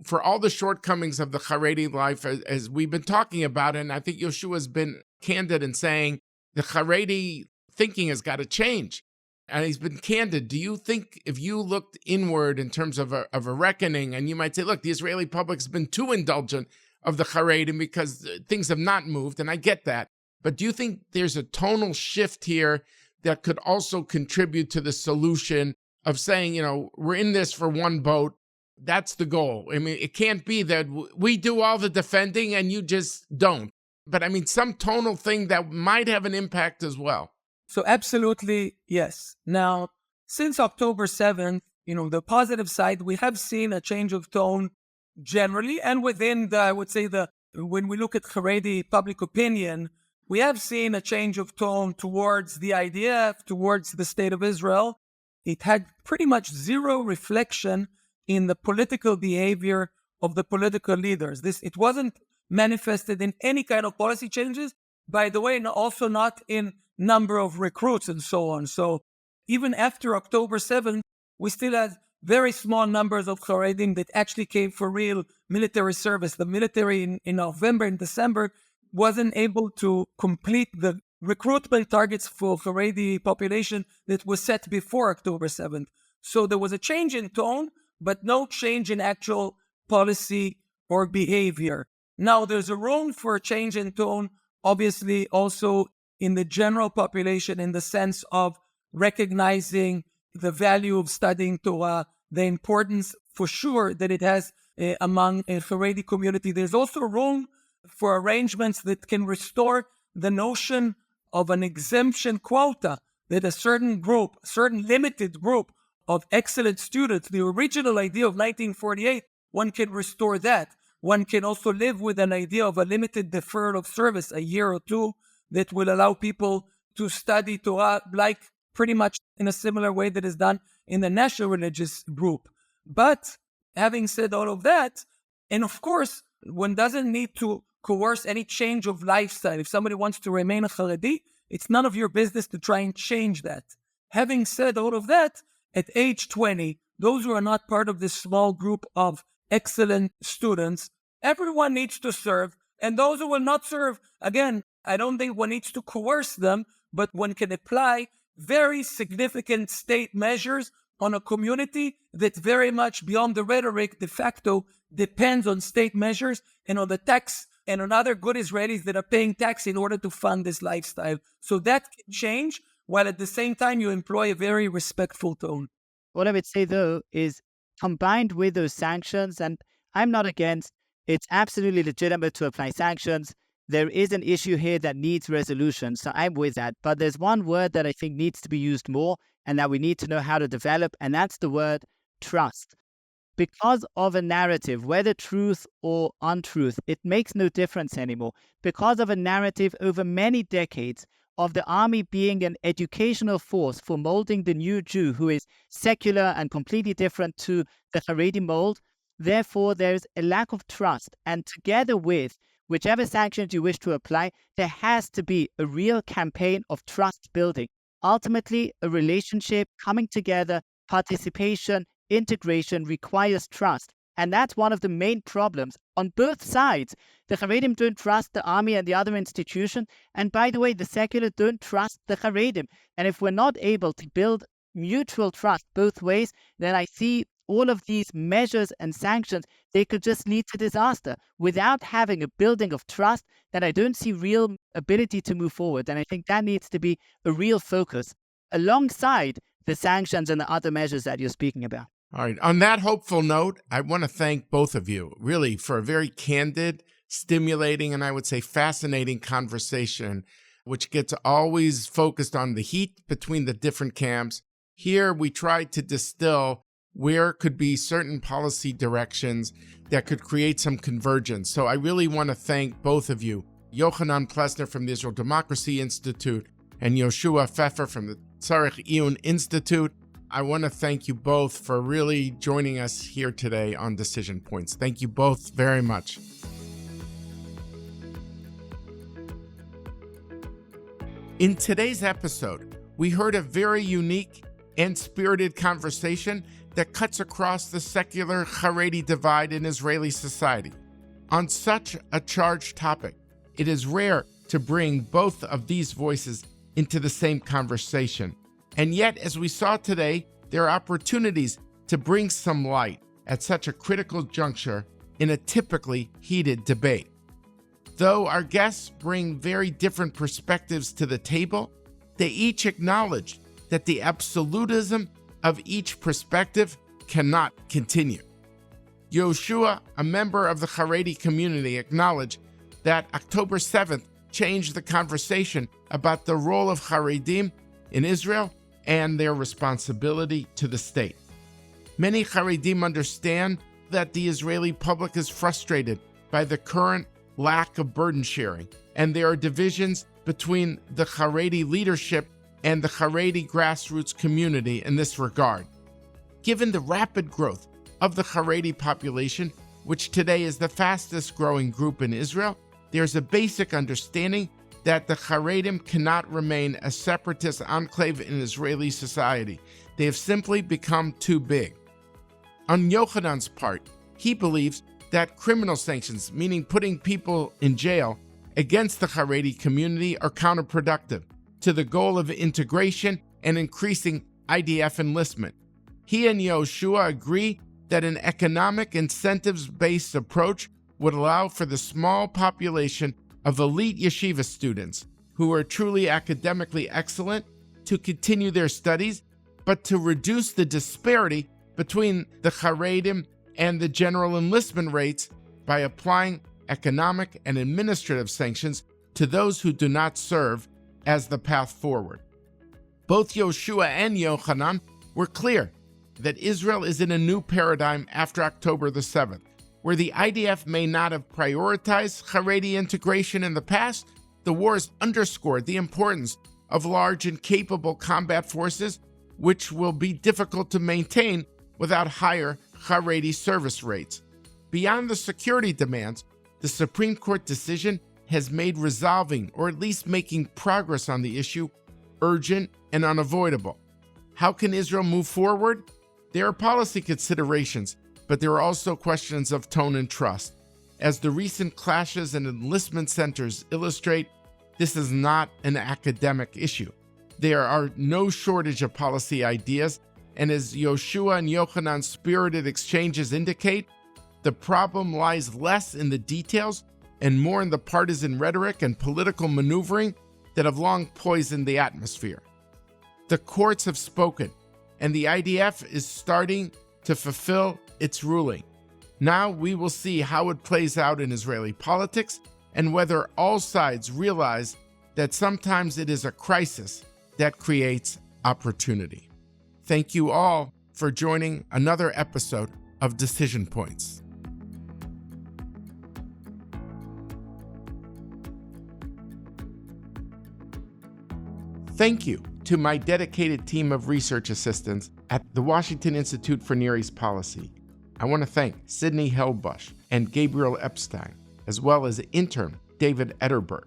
for all the shortcomings of the Haredi life, as we've been talking about, and I think Yehoshua has been candid in saying the Haredi thinking has got to change. And he's been candid. Do you think, if you looked inward in terms of a reckoning, and you might say, look, the Israeli public's been too indulgent of the Haredim because things have not moved, and I get that. But do you think there's a tonal shift here that could also contribute to the solution of saying, we're in this for one boat? That's the goal. I mean, it can't be that we do all the defending and you just don't. But I mean, some tonal thing that might have an impact as well. So absolutely, yes. Now, since October 7th, the positive side, we have seen a change of tone generally. And within when we look at Haredi public opinion, we have seen a change of tone towards the IDF, towards the state of Israel. It had pretty much zero reflection in the political behavior of the political leaders. It wasn't manifested in any kind of policy changes, by the way, and also not in number of recruits and so on. So even after October 7th, we still had very small numbers of Haredim that actually came for real military service. The military in November and December wasn't able to complete the recruitment targets for Haredi population that was set before October 7th. So there was a change in tone, but no change in actual policy or behavior. Now, there's a room for a change in tone, obviously, also in the general population, in the sense of recognizing the value of studying Torah, the importance for sure that it has among a Haredi community. There's also room for arrangements that can restore the notion of an exemption quota, that a certain limited group of excellent students, the original idea of 1948, one can restore that. One can also live with an idea of a limited deferral of service, a year or two, that will allow people to study Torah like pretty much in a similar way that is done in the national religious group. But having said all of that, and of course, one doesn't need to coerce any change of lifestyle. If somebody wants to remain a Haredi, it's none of your business to try and change that. Having said all of that, at age 20, those who are not part of this small group of excellent students, everyone needs to serve. And those who will not serve, again, I don't think one needs to coerce them, but one can apply very significant state measures on a community that very much beyond the rhetoric de facto depends on state measures and on the tax and on other good Israelis that are paying tax in order to fund this lifestyle. So that can change, while at the same time you employ a very respectful tone. What I would say, though, is combined with those sanctions, and I'm not against, it's absolutely legitimate to apply sanctions. There is an issue here that needs resolution, so I'm with that. But there's one word that I think needs to be used more and that we need to know how to develop, and that's the word trust. Because of a narrative, whether truth or untruth, it makes no difference anymore. Because of a narrative over many decades of the army being an educational force for molding the new Jew who is secular and completely different to the Haredi mold, therefore there's a lack of trust. And together with whichever sanctions you wish to apply, there has to be a real campaign of trust building. Ultimately, a relationship coming together, participation, integration requires trust. And that's one of the main problems on both sides. The Haredim don't trust the army and the other institution. And by the way, the secular don't trust the Haredim. And if we're not able to build mutual trust both ways, then I see all of these measures and sanctions, they could just lead to disaster. Without having a building of trust, then I don't see real ability to move forward. And I think that needs to be a real focus alongside the sanctions and the other measures that you're speaking about. All right. On that hopeful note, I want to thank both of you, really, for a very candid, stimulating, and I would say fascinating conversation, which gets always focused on the heat between the different camps. Here, we tried to distill where could be certain policy directions that could create some convergence. So I really want to thank both of you, Yohanan Plesner from the Israel Democracy Institute and Yehoshua Pfeffer from the Tzarech Iyun Institute. I want to thank you both for really joining us here today on Decision Points. Thank you both very much. In today's episode, we heard a very unique and spirited conversation that cuts across the secular-Haredi divide in Israeli society. On such a charged topic, it is rare to bring both of these voices into the same conversation. And yet, as we saw today, there are opportunities to bring some light at such a critical juncture in a typically heated debate. Though our guests bring very different perspectives to the table, they each acknowledge that the absolutism of each perspective cannot continue. Yehoshua, a member of the Haredi community, acknowledged that October 7th changed the conversation about the role of Haredim in Israel and their responsibility to the state. Many Haredim understand that the Israeli public is frustrated by the current lack of burden sharing, and there are divisions between the Haredi leadership and the Haredi grassroots community in this regard. Given the rapid growth of the Haredi population, which today is the fastest growing group in Israel, there's a basic understanding that the Haredim cannot remain a separatist enclave in Israeli society. They have simply become too big. On Yohanan's part, he believes that criminal sanctions, meaning putting people in jail against the Haredi community, are counterproductive to the goal of integration and increasing IDF enlistment. He and Yehoshua agree that an economic incentives-based approach would allow for the small population of elite yeshiva students who are truly academically excellent to continue their studies, but to reduce the disparity between the Haredim and the general enlistment rates by applying economic and administrative sanctions to those who do not serve as the path forward. Both Yehoshua and Yohanan were clear that Israel is in a new paradigm after October the 7th. Where the IDF may not have prioritized Haredi integration in the past, the wars underscored the importance of large and capable combat forces, which will be difficult to maintain without higher Haredi service rates. Beyond the security demands, the Supreme Court decision has made resolving, or at least making progress on the issue, urgent and unavoidable. How can Israel move forward? There are policy considerations, but there are also questions of tone and trust. As the recent clashes in enlistment centers illustrate, this is not an academic issue. There are no shortage of policy ideas, and as Yehoshua and Yohanan's spirited exchanges indicate, the problem lies less in the details and more in the partisan rhetoric and political maneuvering that have long poisoned the atmosphere. The courts have spoken, and the IDF is starting to fulfill its ruling. Now we will see how it plays out in Israeli politics and whether all sides realize that sometimes it is a crisis that creates opportunity. Thank you all for joining another episode of Decision Points. Thank you to my dedicated team of research assistants at the Washington Institute for Near East Policy. I want to thank Sidney Helbush and Gabriel Epstein, as well as intern David Ederberg.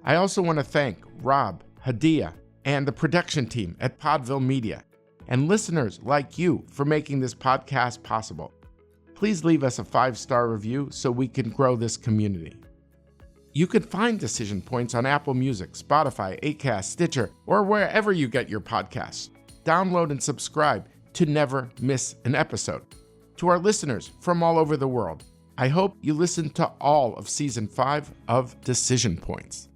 I also want to thank Rob, Hadia, and the production team at Podville Media, and listeners like you for making this podcast possible. Please leave us a 5-star review so we can grow this community. You can find Decision Points on Apple Music, Spotify, Acast, Stitcher, or wherever you get your podcasts. Download and subscribe to never miss an episode. To our listeners from all over the world, I hope you listen to all of Season 5 of Decision Points.